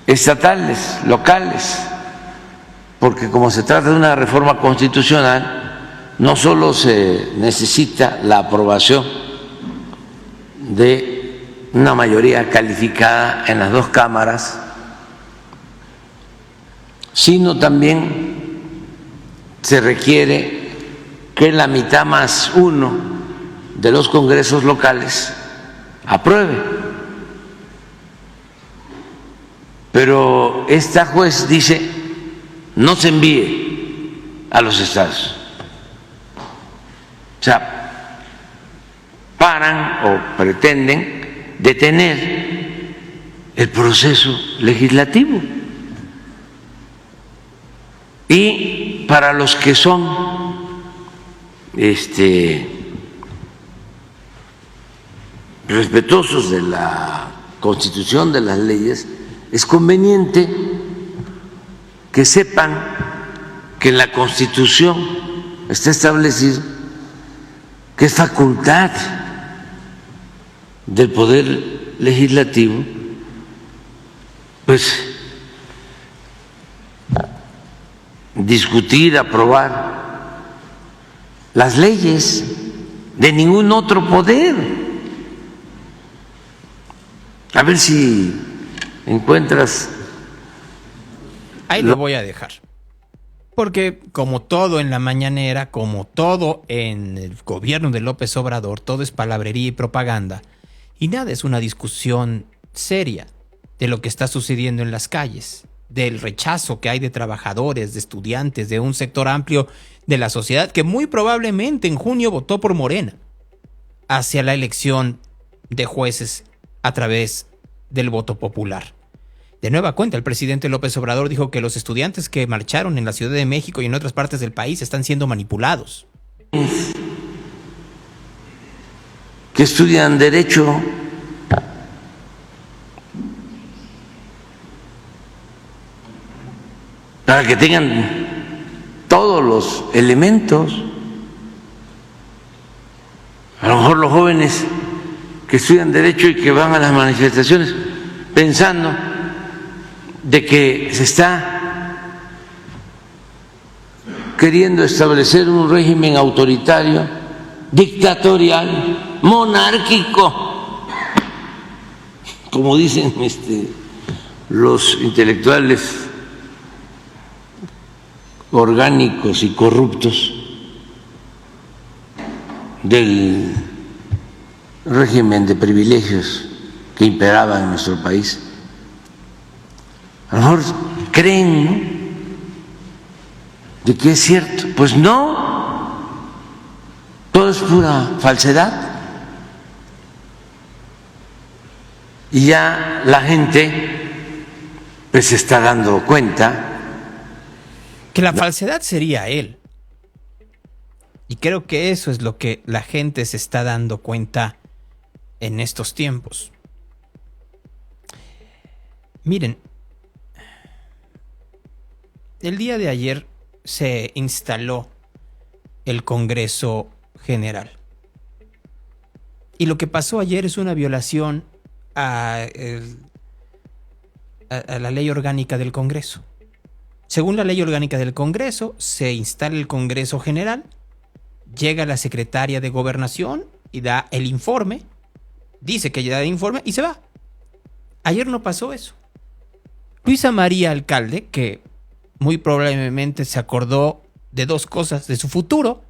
S14: estatales, locales, porque como se trata de una reforma constitucional, no solo se necesita la aprobación de una mayoría calificada en las dos cámaras, sino también se requiere que la mitad más uno de los congresos locales apruebe. Pero esta juez dice no se envíe a los estados. O sea, paran o pretenden detener el proceso legislativo. Y para los que son respetuosos de la Constitución, de las leyes, es conveniente que sepan que en la Constitución está establecido que es facultad del Poder Legislativo, pues, discutir, aprobar las leyes, de ningún otro poder. A ver si encuentras.
S2: Ahí lo voy a dejar. Porque como todo en la mañanera, como todo en el gobierno de López Obrador, todo es palabrería y propaganda. Y nada es una discusión seria de lo que está sucediendo en las calles, del rechazo que hay de trabajadores, de estudiantes, de un sector amplio de la sociedad que muy probablemente en junio votó por Morena hacia la elección de jueces a través del voto popular. De nueva cuenta, el presidente López Obrador dijo que los estudiantes que marcharon en la Ciudad de México y en otras partes del país están siendo manipulados.
S14: Que estudian Derecho, para que tengan todos los elementos. A lo mejor los jóvenes que estudian Derecho y que van a las manifestaciones pensando de que se está queriendo establecer un régimen autoritario, dictatorial, monárquico, como dicen los intelectuales orgánicos y corruptos del régimen de privilegios que imperaba en nuestro país. A lo mejor creen, ¿no?, de que es cierto. Pues no, todo es pura falsedad. Y ya la gente pues se está dando cuenta
S2: que la falsedad sería él. Y creo que eso es lo que la gente se está dando cuenta en estos tiempos. Miren, el día de ayer se instaló el Congreso General. Y lo que pasó ayer es una violación a la ley orgánica del Congreso. Según la ley orgánica del Congreso, se instala el Congreso General, llega la secretaria de Gobernación y da el informe, dice que ya da el informe y se va. Ayer no pasó eso. Luisa María Alcalde, que muy probablemente se acordó de dos cosas: de su futuro,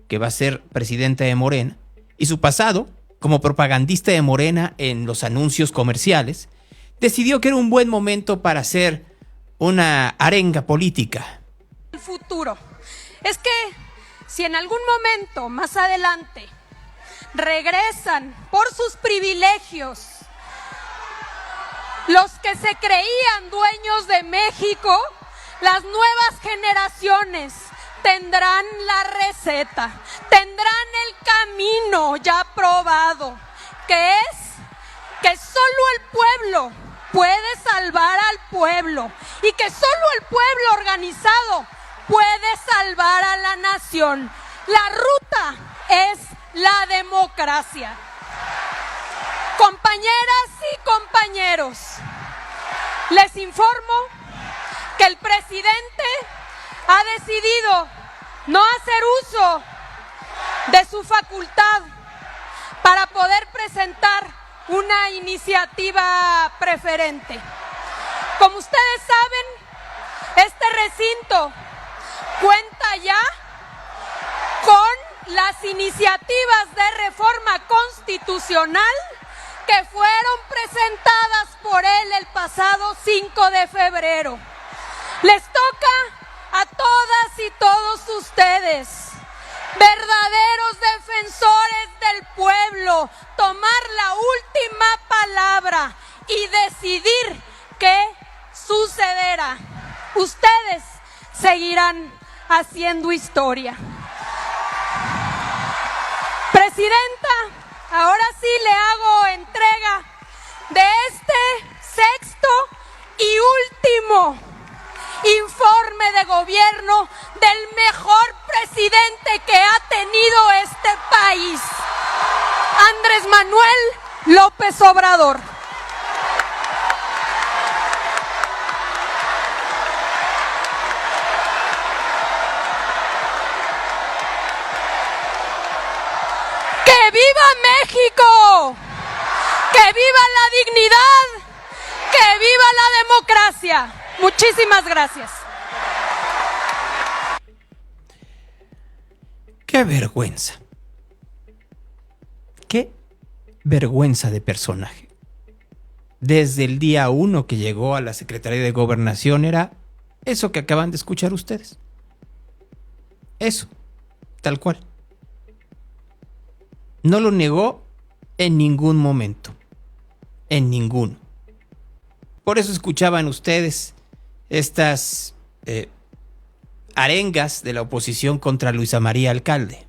S2: que va a ser presidenta de Morena, y su pasado como propagandista de Morena en los anuncios comerciales, decidió que era un buen momento para hacer una arenga política.
S15: El futuro es que si en algún momento más adelante regresan por sus privilegios los que se creían dueños de México, las nuevas generaciones tendrán la receta, tendrán el camino ya probado, que es que solo el pueblo puede salvar al pueblo y que solo el pueblo organizado puede salvar a la nación. La ruta es la democracia. Compañeras y compañeros, les informo que el presidente ha decidido no hacer uso de su facultad para poder presentar una iniciativa preferente. Como ustedes saben, este recinto cuenta ya con las iniciativas de reforma constitucional que fueron presentadas por él el pasado 5 de febrero. Les toca a todas y todos ustedes, verdaderos defensores del pueblo, tomar la última palabra y decidir qué sucederá. Ustedes seguirán haciendo historia. Presidenta, ahora sí le hago entrega de este sexto y último informe de gobierno del mejor presidente que ha tenido este país, Andrés Manuel López Obrador. ¡Que viva México! ¡Que viva la dignidad! ¡Que viva la democracia! Muchísimas gracias.
S2: ¡Qué vergüenza! ¡Qué vergüenza de personaje! desde el día 1 que llegó a la Secretaría de Gobernación era eso que acaban de escuchar ustedes. Eso, tal cual. No lo negó en ningún momento. En ninguno. Por eso escuchaban ustedes estas arengas de la oposición contra Luisa María Alcalde.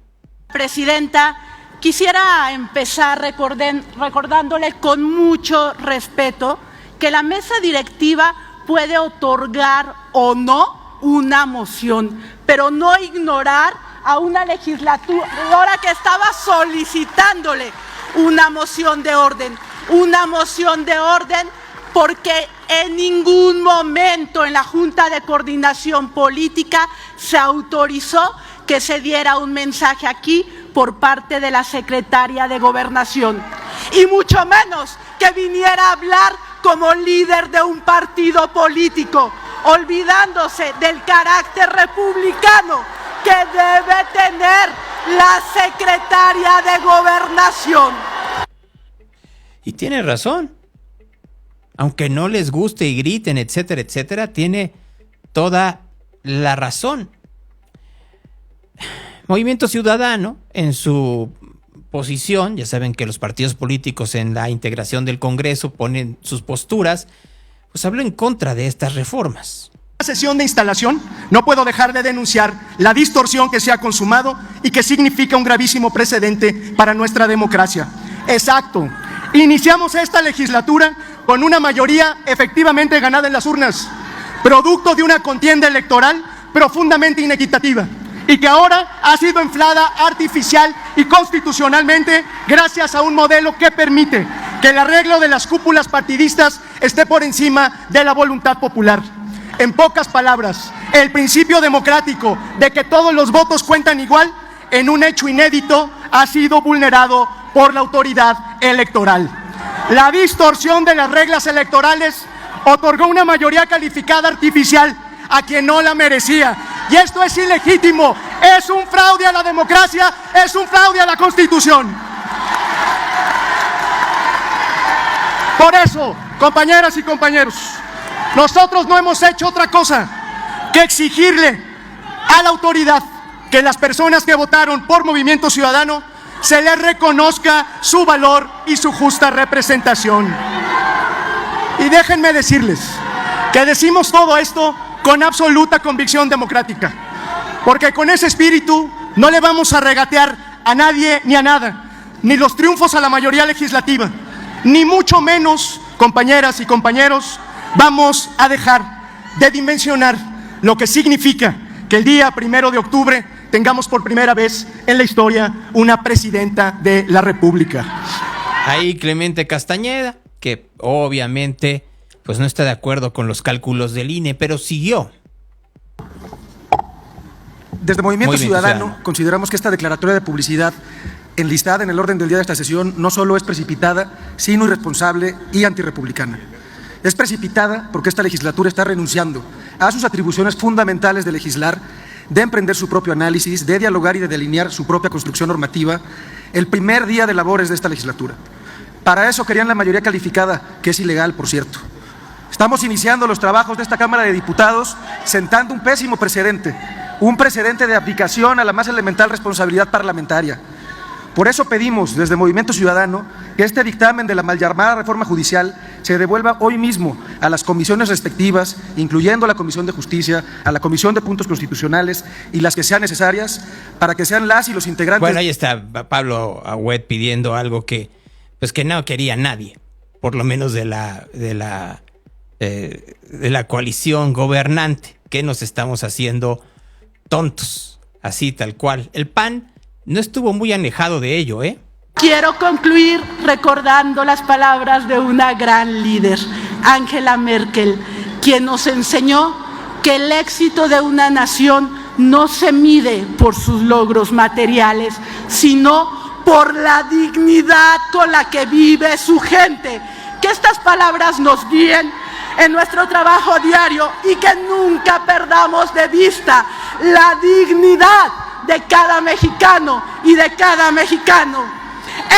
S16: Presidenta, quisiera empezar recordándole con mucho respeto que la mesa directiva puede otorgar o no una moción, pero no ignorar a una legisladora que estaba solicitándole una moción de orden porque en ningún momento en la Junta de Coordinación Política se autorizó que se diera un mensaje aquí por parte de la secretaria de Gobernación, y mucho menos que viniera a hablar como líder de un partido político, olvidándose del carácter republicano que debe tener la secretaria de Gobernación.
S2: Y tiene razón. Aunque no les guste y griten, etcétera, etcétera, tiene toda la razón. Movimiento Ciudadano, en su posición, ya saben que los partidos políticos en la integración del Congreso ponen sus posturas, pues habló en contra de estas reformas.
S6: En la sesión de instalación no puedo dejar de denunciar la distorsión que se ha consumado y que significa un gravísimo precedente para nuestra democracia. Exacto. Iniciamos esta legislatura con una mayoría efectivamente ganada en las urnas, producto de una contienda electoral profundamente inequitativa y que ahora ha sido inflada artificial y constitucionalmente gracias a un modelo que permite que el arreglo de las cúpulas partidistas esté por encima de la voluntad popular. En pocas palabras, el principio democrático de que todos los votos cuentan igual, en un hecho inédito, ha sido vulnerado por la autoridad electoral. La distorsión de las reglas electorales otorgó una mayoría calificada artificial a quien no la merecía. Y esto es ilegítimo, es un fraude a la democracia, es un fraude a la Constitución. Por eso, compañeras y compañeros, nosotros no hemos hecho otra cosa que exigirle a la autoridad que las personas que votaron por Movimiento Ciudadano se les reconozca su valor y su justa representación. Y déjenme decirles que decimos todo esto con absoluta convicción democrática, porque con ese espíritu no le vamos a regatear a nadie ni a nada, ni los triunfos a la mayoría legislativa, ni mucho menos, compañeras y compañeros, vamos a dejar de dimensionar lo que significa que el día 1 de octubre tengamos por primera vez en la historia una presidenta de la República.
S2: Ahí Clemente Castañeda, que obviamente pues no está de acuerdo con los cálculos del INE, pero siguió.
S17: Desde Movimiento Ciudadano consideramos que esta declaratoria de publicidad enlistada en el orden del día de esta sesión no solo es precipitada, sino irresponsable y antirrepublicana. Es precipitada porque esta legislatura está renunciando a sus atribuciones fundamentales de legislar, de emprender su propio análisis, de dialogar y de delinear su propia construcción normativa el primer día de labores de esta legislatura. Para eso querían la mayoría calificada, que es ilegal, por cierto. Estamos iniciando los trabajos de esta Cámara de Diputados sentando un pésimo precedente, un precedente de abdicación a la más elemental responsabilidad parlamentaria. Por eso pedimos desde Movimiento Ciudadano que este dictamen de la mal llamada reforma judicial se devuelva hoy mismo a las comisiones respectivas, incluyendo a la Comisión de Justicia, a la Comisión de Puntos Constitucionales y las que sean necesarias, para que sean las y los integrantes.
S2: Bueno, ahí está Pablo Agüed pidiendo algo que no quería nadie, por lo menos de la coalición gobernante, que nos estamos haciendo tontos, así tal cual. El PAN no estuvo muy alejado de ello, ¿eh?
S16: Quiero concluir recordando las palabras de una gran líder, Angela Merkel, quien nos enseñó que el éxito de una nación no se mide por sus logros materiales, sino por la dignidad con la que vive su gente. Que estas palabras nos guíen en nuestro trabajo diario y que nunca perdamos de vista la dignidad de cada mexicano y de cada mexicano.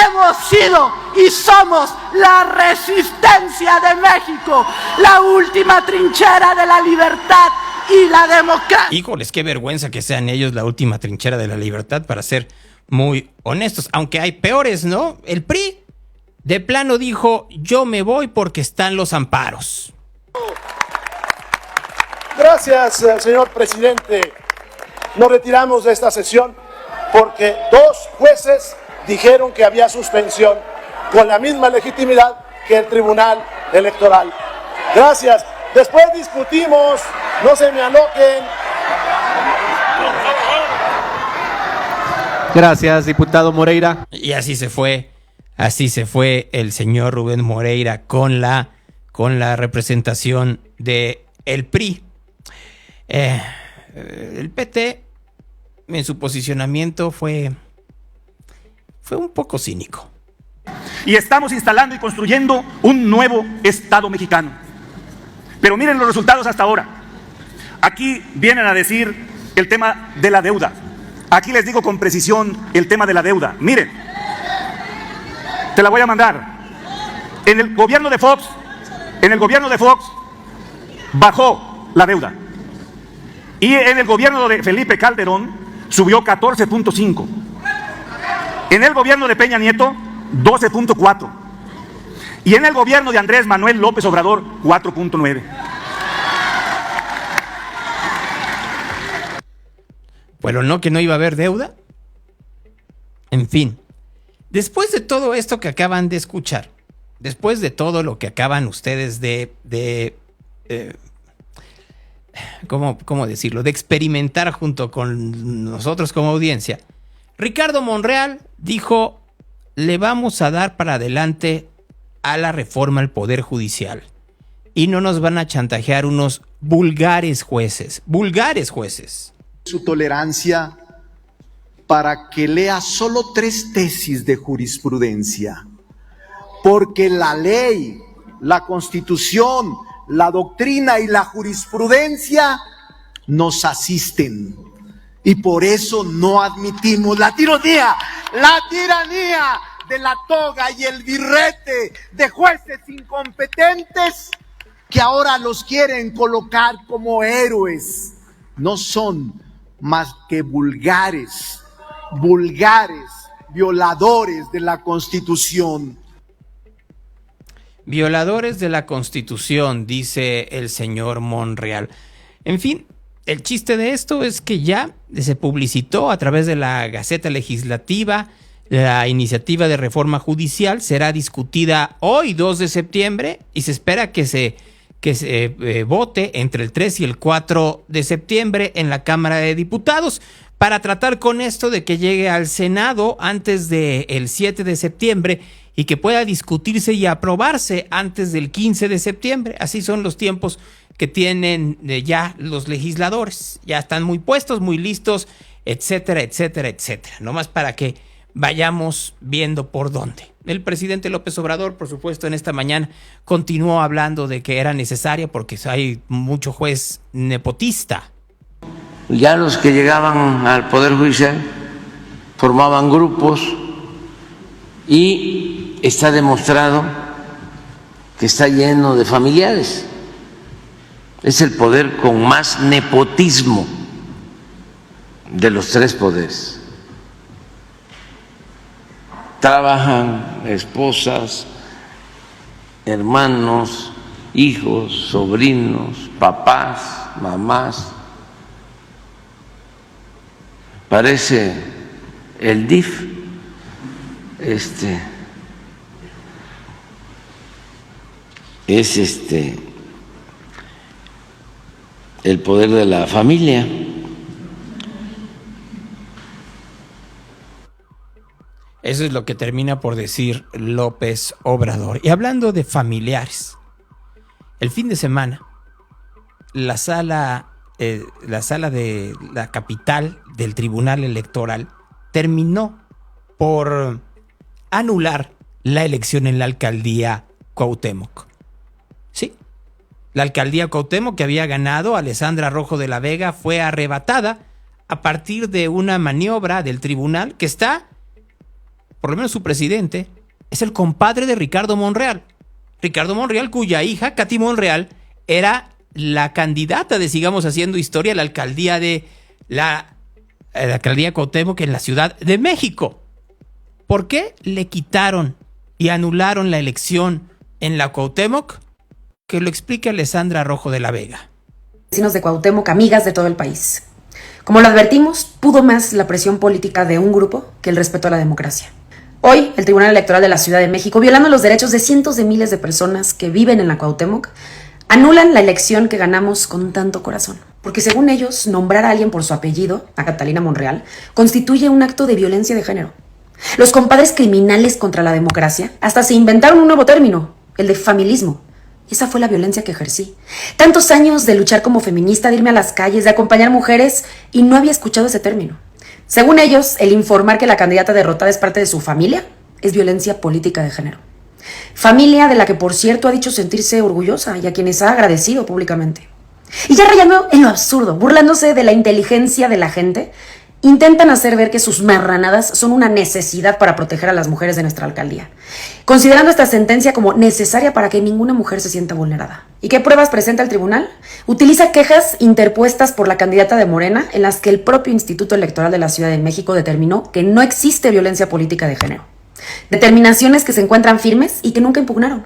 S16: hemos sido y somos la resistencia de México, la última trinchera de la libertad y la democracia.
S2: Híjoles, qué vergüenza que sean ellos la última trinchera de la libertad, para ser muy honestos, aunque hay peores, ¿no? El PRI de plano dijo: yo me voy porque están los amparos.
S13: Gracias, señor presidente. Nos retiramos de esta sesión porque 2 jueces dijeron que había suspensión con la misma legitimidad que el Tribunal Electoral. Gracias. Después discutimos, no se me aloquen.
S18: Gracias, diputado Moreira.
S2: Y así se fue el señor Rubén Moreira con la representación de el PRI. El PT en su posicionamiento fue un poco cínico.
S19: Y estamos instalando y construyendo un nuevo Estado mexicano. Pero miren los resultados hasta ahora. Aquí vienen a decir el tema de la deuda. Aquí les digo con precisión el tema de la deuda. Miren, te la voy a mandar. En el gobierno de Fox bajó la deuda. Y en el gobierno de Felipe Calderón subió 14.5. En el gobierno de Peña Nieto, 12.4. Y en el gobierno de Andrés Manuel López Obrador, 4.9.
S2: Bueno, ¿no que no iba a haber deuda? En fin, después de todo esto que acaban de escuchar, después de todo lo que acaban ustedes ¿cómo decirlo? De experimentar junto con nosotros como audiencia, Ricardo Monreal dijo: le vamos a dar para adelante a la reforma al Poder Judicial y no nos van a chantajear unos vulgares jueces.
S20: Su tolerancia para que lea solo 3 tesis de jurisprudencia, porque la ley, la Constitución, la doctrina y la jurisprudencia nos asisten, y por eso no admitimos la tiranía de la toga y el birrete de jueces incompetentes que ahora los quieren colocar como héroes. No son más que vulgares violadores de la Constitución.
S2: Violadores de la Constitución, dice el señor Monreal. En fin, el chiste de esto es que ya se publicitó a través de la Gaceta Legislativa. La iniciativa de reforma judicial será discutida hoy, 2 de septiembre, y se espera que se vote entre el 3 y el 4 de septiembre en la Cámara de Diputados, para tratar con esto de que llegue al Senado antes del 7 de septiembre y que pueda discutirse y aprobarse antes del 15 de septiembre. Así son los tiempos que tienen ya los legisladores. Ya están muy puestos, muy listos, etcétera, etcétera, etcétera. Nomás para que vayamos viendo por dónde. El presidente López Obrador, por supuesto, en esta mañana continuó hablando de que era necesaria porque hay mucho juez nepotista.
S14: Ya los que llegaban al Poder Judicial formaban grupos y está demostrado que está lleno de familiares. Es el poder con más nepotismo de los 3 poderes. Trabajan esposas, hermanos, hijos, sobrinos, papás, mamás. Parece el DIF, es el poder de la familia.
S2: Eso es lo que termina por decir López Obrador. Y hablando de familiares, el fin de semana, la sala de la capital del Tribunal Electoral terminó por anular la elección en la alcaldía Cuauhtémoc. Sí, la alcaldía Cuauhtémoc, que había ganado Alessandra Rojo de la Vega, fue arrebatada a partir de una maniobra del tribunal que está por lo menos su presidente, es el compadre de Ricardo Monreal. Ricardo Monreal, cuya hija, Katy Monreal, era la candidata de Sigamos Haciendo Historia a la alcaldía de la alcaldía Cuauhtémoc en la Ciudad de México. ¿Por qué le quitaron y anularon la elección en la Cuauhtémoc? Que lo explique Alessandra Rojo de la Vega.
S21: Vecinos de Cuauhtémoc, amigas de todo el país. Como lo advertimos, pudo más la presión política de un grupo que el respeto a la democracia. Hoy, el Tribunal Electoral de la Ciudad de México, violando los derechos de cientos de miles de personas que viven en la Cuauhtémoc, anulan la elección que ganamos con tanto corazón. Porque según ellos, nombrar a alguien por su apellido, a Catalina Monreal, constituye un acto de violencia de género. Los compadres criminales contra la democracia hasta se inventaron un nuevo término, el de familismo. Esa fue la violencia que ejercí. Tantos años de luchar como feminista, de irme a las calles, de acompañar mujeres, y no había escuchado ese término. Según ellos, el informar que la candidata derrotada es parte de su familia es violencia política de género. Familia de la que, por cierto, ha dicho sentirse orgullosa y a quienes ha agradecido públicamente. Y ya rayando en lo absurdo, burlándose de la inteligencia de la gente, intentan hacer ver que sus marranadas son una necesidad para proteger a las mujeres de nuestra alcaldía, considerando esta sentencia como necesaria para que ninguna mujer se sienta vulnerada. ¿Y qué pruebas presenta el tribunal? Utiliza quejas interpuestas por la candidata de Morena en las que el propio Instituto Electoral de la Ciudad de México determinó que no existe violencia política de género. Determinaciones que se encuentran firmes y que nunca impugnaron.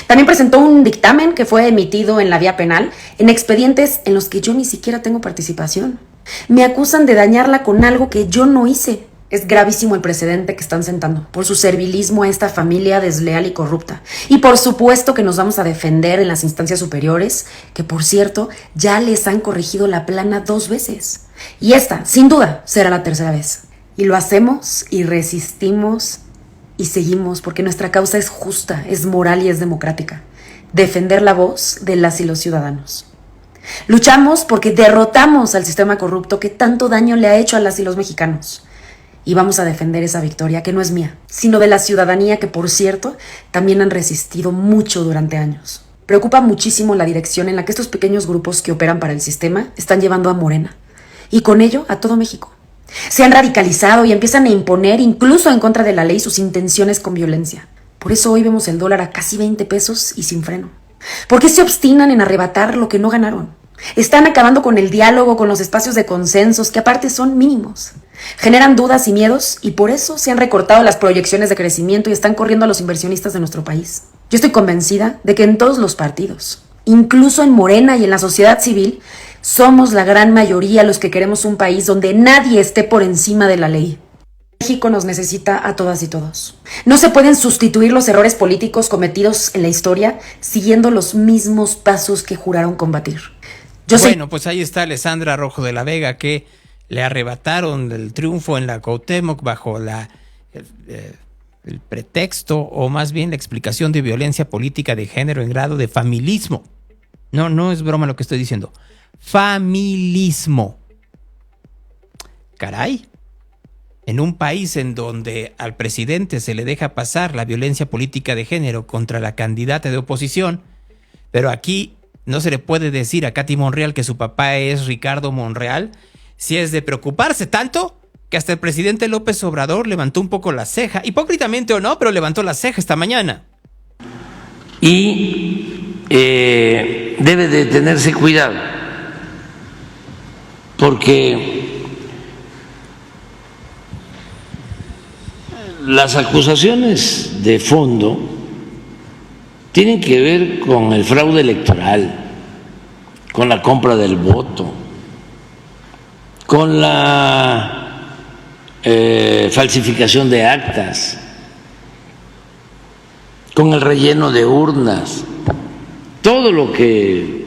S21: También presentó un dictamen que fue emitido en la vía penal en expedientes en los que yo ni siquiera tengo participación. Me acusan de dañarla con algo que yo no hice. Es gravísimo el precedente que están sentando por su servilismo a esta familia desleal y corrupta. Y por supuesto que nos vamos a defender en las instancias superiores, que por cierto ya les han corregido la plana 2 veces. Y esta, sin duda, será la 3ª vez. Y lo hacemos y resistimos y seguimos porque nuestra causa es justa, es moral y es democrática. Defender la voz de las y los ciudadanos. Luchamos porque derrotamos al sistema corrupto que tanto daño le ha hecho a las y los mexicanos. Y vamos a defender esa victoria que no es mía, sino de la ciudadanía que, por cierto, también han resistido mucho durante años. Preocupa muchísimo la dirección en la que estos pequeños grupos que operan para el sistema están llevando a Morena. Y con ello a todo México. Se han radicalizado y empiezan a imponer, incluso en contra de la ley, sus intenciones con violencia. Por eso hoy vemos el dólar a casi 20 pesos y sin freno. ¿Por qué se obstinan en arrebatar lo que no ganaron? Están acabando con el diálogo, con los espacios de consensos, que aparte son mínimos. Generan dudas y miedos y por eso se han recortado las proyecciones de crecimiento y están corriendo a los inversionistas de nuestro país. Yo estoy convencida de que en todos los partidos, incluso en Morena y en la sociedad civil, somos la gran mayoría los que queremos un país donde nadie esté por encima de la ley. México nos necesita a todas y todos. No se pueden sustituir los errores políticos cometidos en la historia siguiendo los mismos pasos que juraron combatir.
S2: Bueno, pues ahí está Alessandra Rojo de la Vega, que le arrebataron el triunfo en la Cuauhtémoc bajo el pretexto, o más bien la explicación de violencia política de género en grado de familismo. No es broma lo que estoy diciendo. Familismo. Caray. En un país en donde al presidente se le deja pasar la violencia política de género contra la candidata de oposición, pero aquí no se le puede decir a Katy Monreal que su papá es Ricardo Monreal, si es de preocuparse tanto que hasta el presidente López Obrador levantó un poco la ceja, hipócritamente o no, pero levantó la ceja esta mañana.
S14: Y debe de tenerse cuidado, porque las acusaciones de fondo tienen que ver con el fraude electoral, con la compra del voto, con la falsificación de actas, con el relleno de urnas, todo lo que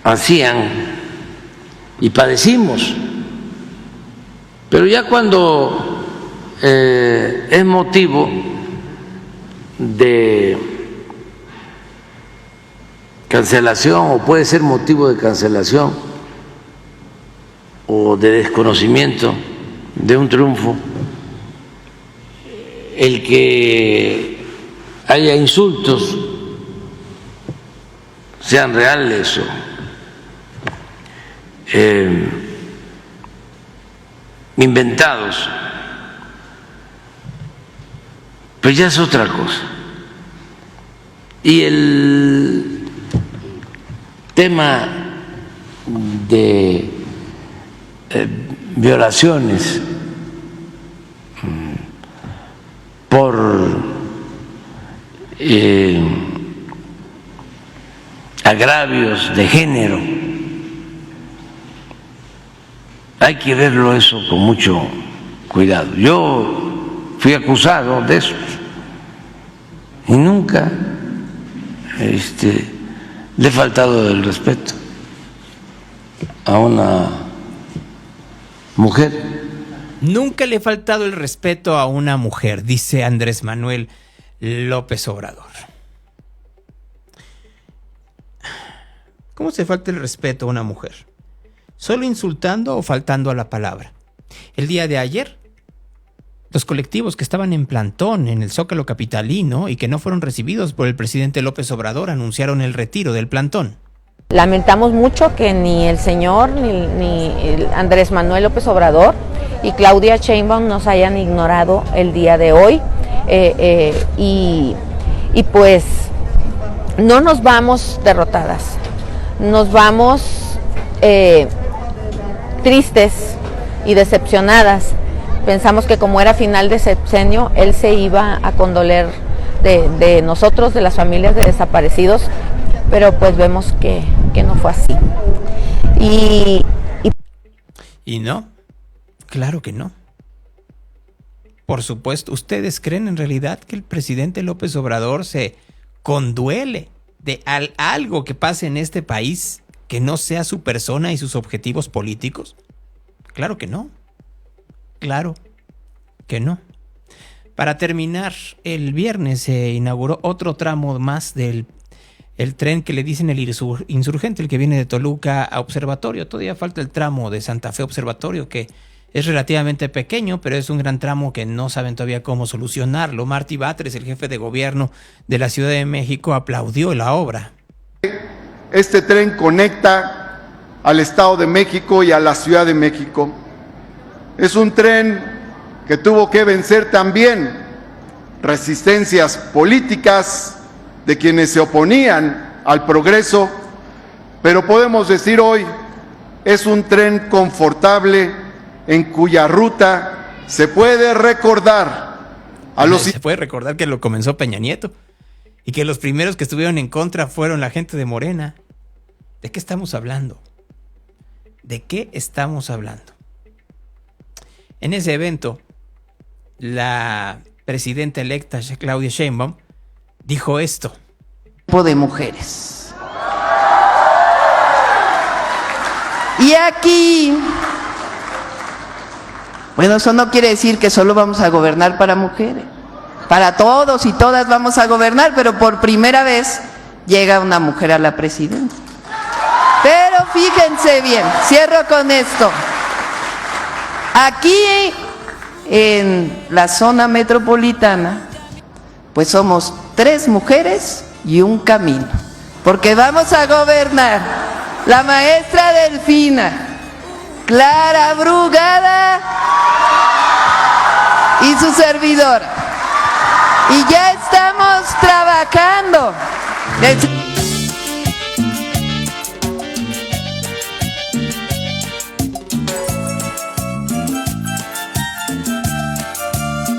S14: hacían y padecimos. Pero ya cuando es motivo de cancelación, o puede ser motivo de cancelación o de desconocimiento de un triunfo, el que haya insultos, sean reales o inventados, pues ya es otra cosa. Y el tema de violaciones por agravios de género, hay que verlo eso con mucho cuidado. Yo fui acusado de eso y nunca le he faltado el respeto a una mujer.
S2: Nunca le he faltado el respeto a una mujer, dice Andrés Manuel López Obrador. ¿Cómo se falta el respeto a una mujer? ¿Solo insultando o faltando a la palabra? El día de ayer, los colectivos que estaban en plantón en el Zócalo capitalino y que no fueron recibidos por el presidente López Obrador anunciaron el retiro del plantón.
S3: Lamentamos mucho que ni el señor, ni Andrés Manuel López Obrador y Claudia Sheinbaum nos hayan ignorado el día de hoy. Y pues no nos vamos derrotadas, nos vamos tristes y decepcionadas. Pensamos que como era final de sexenio, él se iba a condoler de nosotros, de las familias de desaparecidos, pero pues vemos que no fue así.
S2: ¿Y no? Claro que no. Por supuesto, ¿ustedes creen en realidad que el presidente López Obrador se conduele de algo que pase en este país que no sea su persona y sus objetivos políticos? Claro que no. Claro que no. Para terminar, el viernes se inauguró otro tramo más del tren que le dicen el insurgente, el que viene de Toluca a Observatorio. Todavía falta el tramo de Santa Fe Observatorio, que es relativamente pequeño, pero es un gran tramo que no saben todavía cómo solucionarlo. Martí Batres, el jefe de gobierno de la Ciudad de México, aplaudió la obra.
S22: Este tren conecta al Estado de México y a la Ciudad de México. Es un tren que tuvo que vencer también resistencias políticas de quienes se oponían al progreso, pero podemos decir hoy, es un tren confortable en cuya ruta se puede recordar a los...
S2: Se puede recordar que lo comenzó Peña Nieto y que los primeros que estuvieron en contra fueron la gente de Morena. ¿De qué estamos hablando? ¿De qué estamos hablando? En ese evento, la presidenta electa Claudia Sheinbaum dijo esto.
S23: Grupo de mujeres. Y aquí, bueno, eso no quiere decir que solo vamos a gobernar para mujeres. Para todos y todas vamos a gobernar, pero por primera vez llega una mujer a la presidencia. Pero fíjense bien, cierro con esto. Aquí en la zona metropolitana, pues somos 3 mujeres y un camino, porque vamos a gobernar la maestra Delfina, Clara Brugada y su servidora. Y ya estamos trabajando.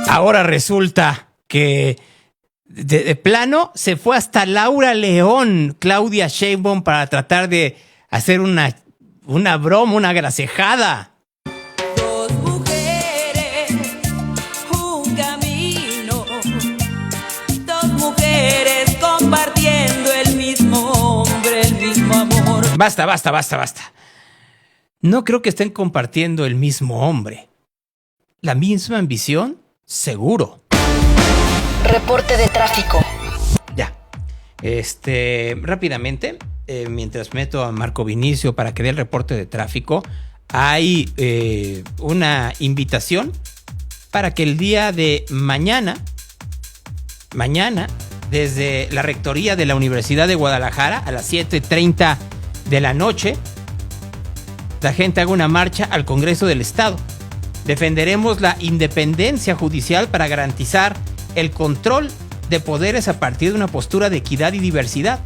S2: Ahora resulta que de plano se fue hasta Laura León, Claudia Sheinbaum, para tratar de hacer una broma, una gracejada.
S5: 2 mujeres, un camino. 2 mujeres compartiendo el mismo hombre, el mismo amor.
S2: Basta. No creo que estén compartiendo el mismo hombre. ¿La misma ambición? Seguro.
S1: Reporte de tráfico.
S2: Ya. Rápidamente, mientras meto a Marco Vinicio para que dé el reporte de tráfico, hay una invitación para que el día de mañana, desde la rectoría de la Universidad de Guadalajara, a las 7:30 de la noche, la gente haga una marcha al Congreso del Estado. Defenderemos la independencia judicial para garantizar el control de poderes a partir de una postura de equidad y diversidad.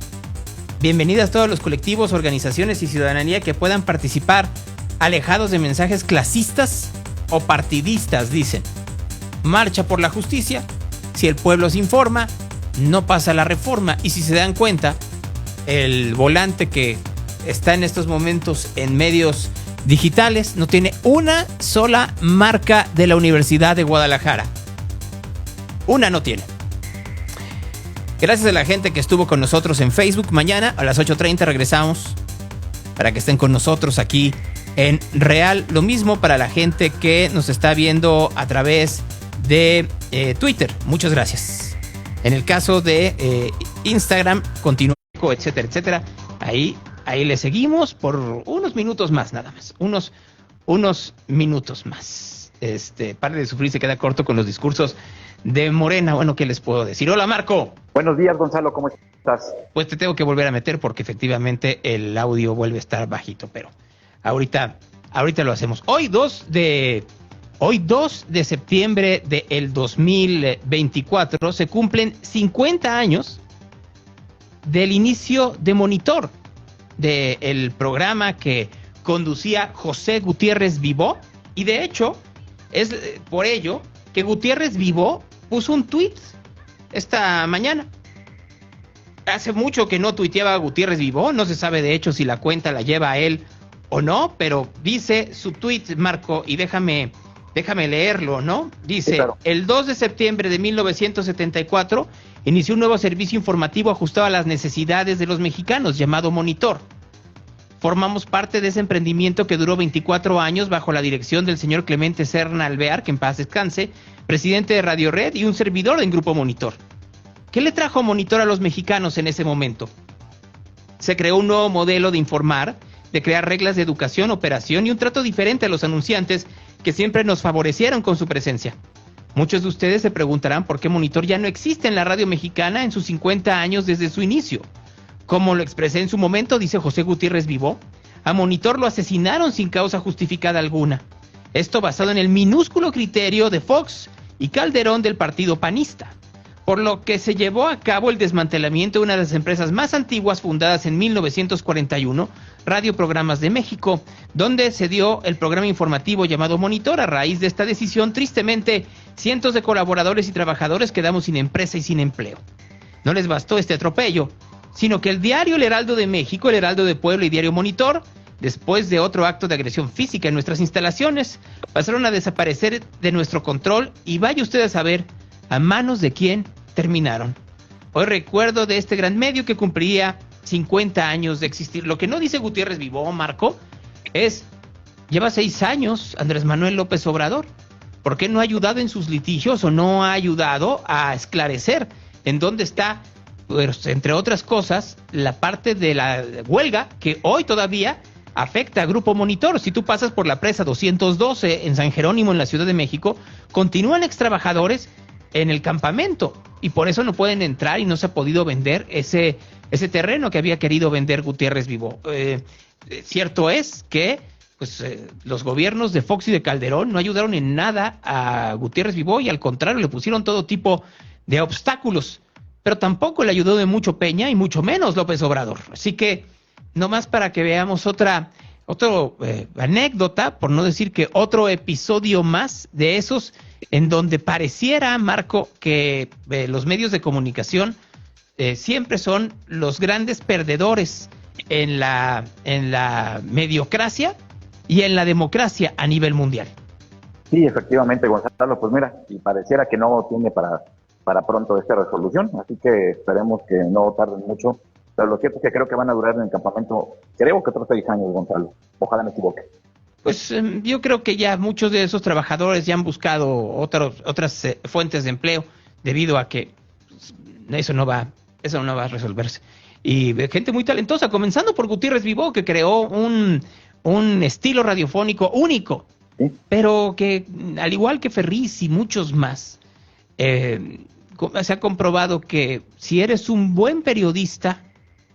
S2: Bienvenidas todos los colectivos, organizaciones y ciudadanía que puedan participar, alejados de mensajes clasistas o partidistas, dicen. Marcha por la justicia. Si el pueblo se informa, no pasa la reforma. Y si se dan cuenta, el volante que está en estos momentos en medios digitales no tiene una sola marca de la Universidad de Guadalajara. Una no tiene. Gracias a la gente que estuvo con nosotros en Facebook. Mañana a las 8:30 regresamos para que estén con nosotros aquí en Real. Lo mismo para la gente que nos está viendo a través de Twitter. Muchas gracias. En el caso de Instagram, continúa, etcétera, etcétera. Ahí le seguimos por unos minutos más, nada más. Unos minutos más. Pare de sufrir, se queda corto con los discursos de Morena. Bueno, ¿qué les puedo decir? Hola, Marco.
S4: Buenos días, Gonzalo, ¿cómo estás?
S2: Pues te tengo que volver a meter porque efectivamente el audio vuelve a estar bajito, pero ahorita lo hacemos. Hoy 2 de septiembre del 2024 se cumplen 50 años del inicio de Monitor, del programa que conducía José Gutiérrez Vivó, y de hecho es por ello que Gutiérrez Vivó puso un tuit esta mañana. Hace mucho que no tuiteaba Gutiérrez Vivó, no se sabe de hecho si la cuenta la lleva a él o no, pero dice su tuit, Marco, y déjame leerlo, ¿no? Dice, sí, claro. El 2 de septiembre de 1974 inició un nuevo servicio informativo ajustado a las necesidades de los mexicanos, llamado Monitor. Formamos parte de ese emprendimiento que duró 24 años bajo la dirección del señor Clemente Serna Alvear, que en paz descanse, presidente de Radio Red y un servidor en Grupo Monitor. ¿Qué le trajo Monitor a los mexicanos en ese momento? Se creó un nuevo modelo de informar, de crear reglas de educación, operación y un trato diferente a los anunciantes que siempre nos favorecieron con su presencia. Muchos de ustedes se preguntarán por qué Monitor ya no existe en la radio mexicana en sus 50 años desde su inicio. Como lo expresé en su momento, dice José Gutiérrez Vivó, a Monitor lo asesinaron sin causa justificada alguna. Esto basado en el minúsculo criterio de Fox y Calderón del partido panista, por lo que se llevó a cabo el desmantelamiento de una de las empresas más antiguas fundadas en 1941, Radio Programas de México, donde se dio el programa informativo llamado Monitor. A raíz de esta decisión, tristemente, cientos de colaboradores y trabajadores quedamos sin empresa y sin empleo. No les bastó este atropello, sino que el diario El Heraldo de México, El Heraldo de Puebla y Diario Monitor, después de otro acto de agresión física en nuestras instalaciones, pasaron a desaparecer de nuestro control y vaya usted a saber a manos de quién terminaron. Hoy recuerdo de este gran medio que cumpliría 50 años de existir. Lo que no dice Gutiérrez Vivó, Marco, es, lleva 6 años Andrés Manuel López Obrador. ¿Por qué no ha ayudado en sus litigios o no ha ayudado a esclarecer en dónde está, pues, entre otras cosas, la parte de la huelga que hoy todavía afecta a Grupo Monitor? Si tú pasas por la presa 212 en San Jerónimo, en la Ciudad de México, continúan extrabajadores en el campamento y por eso no pueden entrar y no se ha podido vender ese terreno que había querido vender Gutiérrez Vivó. Cierto es que los gobiernos de Fox y de Calderón no ayudaron en nada a Gutiérrez Vivó y al contrario le pusieron todo tipo de obstáculos, pero tampoco le ayudó de mucho Peña y mucho menos López Obrador. Así que nomás para que veamos otra anécdota, por no decir que otro episodio más de esos en donde pareciera, Marco, que los medios de comunicación siempre son los grandes perdedores en la mediocracia y en la democracia a nivel mundial.
S4: Sí, efectivamente, Gonzalo, pues mira, y pareciera que no tiene para pronto esta resolución, así que esperemos que no tarden mucho, pero lo cierto es que creo que van a durar en el campamento, creo que otros 6 años, Gonzalo, ojalá me equivoque.
S2: Pues yo creo que ya muchos de esos trabajadores ya han buscado otras fuentes de empleo debido a que eso no va a resolverse. Y gente muy talentosa, comenzando por Gutiérrez Vivó, que creó un estilo radiofónico único, ¿sí? Pero que, al igual que Ferriz y muchos más, se ha comprobado que si eres un buen periodista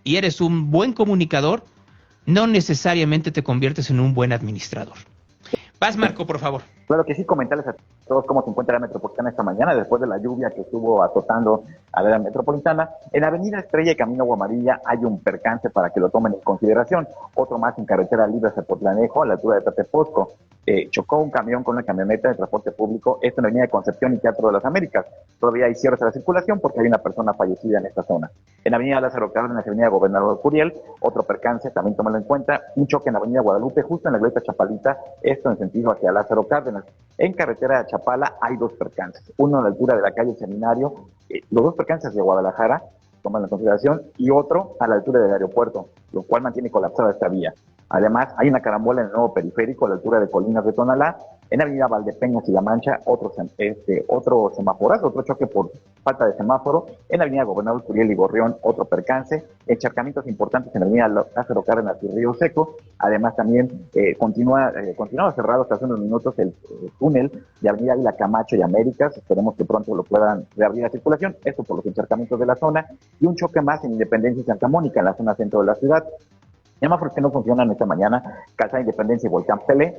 S2: y eres un buen comunicador, no necesariamente te conviertes en un buen administrador. Vas, Marco, por favor.
S4: Claro que sí, comentarles a todos cómo se encuentra la metropolitana esta mañana, después de la lluvia que estuvo azotando a la metropolitana. En Avenida Estrella y Camino Aguamarilla hay un percance para que lo tomen en consideración. Otro más en carretera libre hacia Potlanejo, a la altura de Tatepozco. Chocó un camión con una camioneta de transporte público, esto en la Avenida de Concepción y Teatro de las Américas. Todavía hay cierres a la circulación porque hay una persona fallecida en esta zona. En Avenida Lázaro Cárdenas, Avenida Gobernador Curiel, otro percance, también tómalo en cuenta, un choque en la Avenida Guadalupe, justo en la glorieta Chapalita, esto en sentido hacia Lázaro Cárdenas. En carretera de Chapala hay dos percances, uno a la altura de la calle Seminario, los dos percances de Guadalajara, toman en consideración, y otro a la altura del aeropuerto, lo cual mantiene colapsada esta vía. Además, hay una carambola en el nuevo periférico a la altura de Colinas de Tonalá, en Avenida Valdepeñas y La Mancha, otro semáforazo, otro choque por falta de semáforo, en Avenida Gobernador Curiel y Gorrión, otro percance, encharcamientos importantes en Avenida Lázaro Cárdenas y Río Seco. Además, también continuaba cerrado hasta hace unos minutos el túnel de Avenida Águila Camacho y Américas. Esperemos que pronto lo puedan reabrir la circulación, esto por los encharcamientos de la zona, y un choque más en Independencia y Santa Mónica, en la zona centro de la ciudad. Semáforos que no funcionan esta mañana: Calzada Independencia y Volcán Pelé,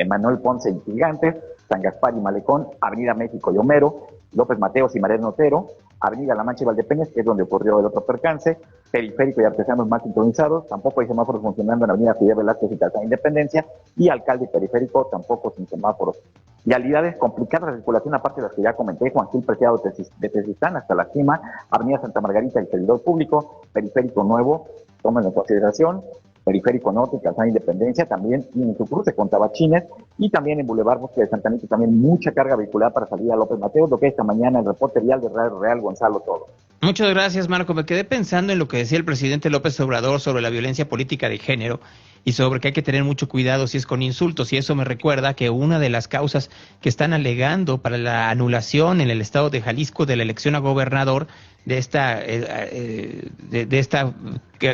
S4: Manuel Ponce y Gigantes, San Gaspar y Malecón, Avenida México y Homero, López Mateos y Mariano Otero, Avenida La Mancha y Valdepeñas, que es donde ocurrió el otro percance, Periférico y Artesanos más sintonizados, tampoco hay semáforos funcionando en Avenida Fidel Velázquez y Calzada Independencia, y Alcalde y Periférico tampoco sin semáforos. Vialidades complicadas de circulación, aparte de las que ya comenté: Juan Gil Preciado de Tezistán hasta La Cima, Avenida Santa Margarita y Servidor Público, Periférico Nuevo, tómenlo en consideración, Periférico Norte y Calzada Independencia también, y en su cruce con Tabachines, y también en Boulevard Bosque de Santa Anita también mucha carga vehicular para salir a López Mateos, lo que esta mañana el reporte vial de Radio Real Gonzalo Todo.
S2: Muchas gracias, Marco. Me quedé pensando en lo que decía el presidente López Obrador sobre la violencia política de género y sobre que hay que tener mucho cuidado si es con insultos, y eso me recuerda que una de las causas que están alegando para la anulación en el estado de Jalisco de la elección a gobernador de esta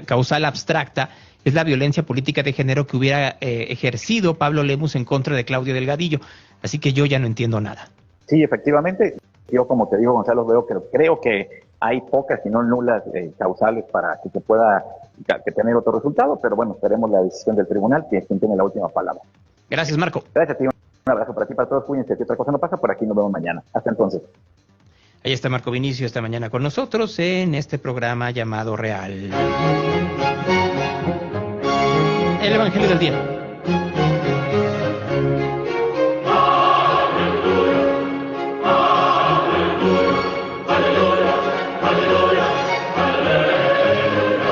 S2: causal abstracta es la violencia política de género que hubiera ejercido Pablo Lemus en contra de Claudio Delgadillo. Así que yo ya no entiendo nada.
S4: Sí, efectivamente. Yo, como te digo, Gonzalo, creo que hay pocas, si no nulas, causales para que se pueda tener otro resultado, pero bueno, esperemos la decisión del tribunal, que es quien tiene la última palabra.
S2: Gracias, Marco.
S4: Gracias a ti. Un abrazo para ti, para todos. Cuídense, si otra cosa no pasa, por aquí nos vemos mañana. Hasta entonces.
S2: Ahí está Marco Vinicio esta mañana con nosotros en este programa llamado Real. El Evangelio del Día.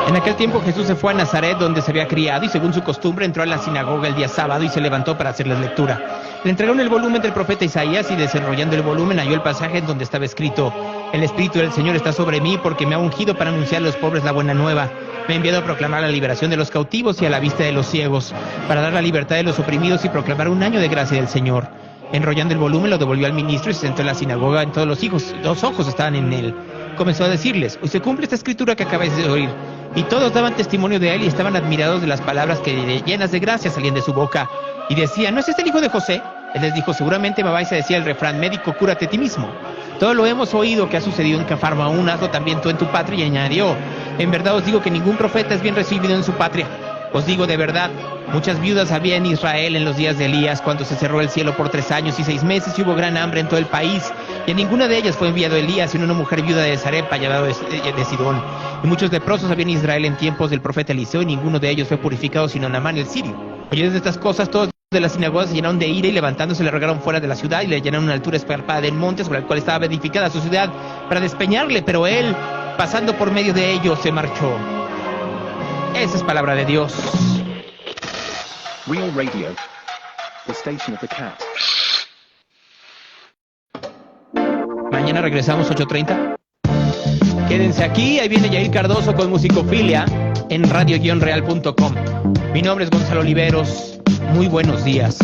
S2: En aquel tiempo Jesús se fue a Nazaret, donde se había criado, y según su costumbre entró a la sinagoga el día sábado y se levantó para hacerles lectura. Le entregaron el volumen del profeta Isaías y, desenrollando el volumen, halló el pasaje en donde estaba escrito: El Espíritu del Señor está sobre mí porque me ha ungido para anunciar a los pobres la buena nueva. Me ha enviado a proclamar la liberación de los cautivos y a la vista de los ciegos, para dar la libertad de los oprimidos y proclamar un año de gracia del Señor. Enrollando el volumen, lo devolvió al ministro y se sentó en la sinagoga. En todos los ojos estaban en él. Comenzó a decirles: Hoy se cumple esta escritura que acabáis de oír. Y todos daban testimonio de él y estaban admirados de las palabras que llenas de gracia salían de su boca. Y decían: ¿No es este el hijo de José? Él les dijo: seguramente me vais a decir el refrán: médico, cúrate a ti mismo. Todo lo hemos oído que ha sucedido en Cafarnaúm, hazlo también tú en tu patria. Y añadió: en verdad os digo que ningún profeta es bien recibido en su patria. Os digo de verdad, muchas viudas había en Israel en los días de Elías, cuando se cerró el cielo por 3 años y 6 meses y hubo gran hambre en todo el país. Y a ninguna de ellas fue enviado Elías, sino una mujer viuda de Sarepta, llamada de Sidón. Y muchos leprosos había en Israel en tiempos del profeta Eliseo, y ninguno de ellos fue purificado, sino Naamán el sirio. Oyendo estas cosas, todos de las sinagogas se llenaron de ira, y levantándose le rogaron fuera de la ciudad, y le llenaron una altura escarpada del monte sobre el cual estaba edificada su ciudad, para despeñarle, pero él, pasando por medio de ellos, se marchó. Esa es palabra de Dios.
S7: Real Radio, the station of the cat.
S2: Mañana regresamos 8:30. Quédense aquí, ahí viene Yair Cardoso con Musicofilia en radio-real.com. Mi nombre es Gonzalo Oliveros. Muy buenos días.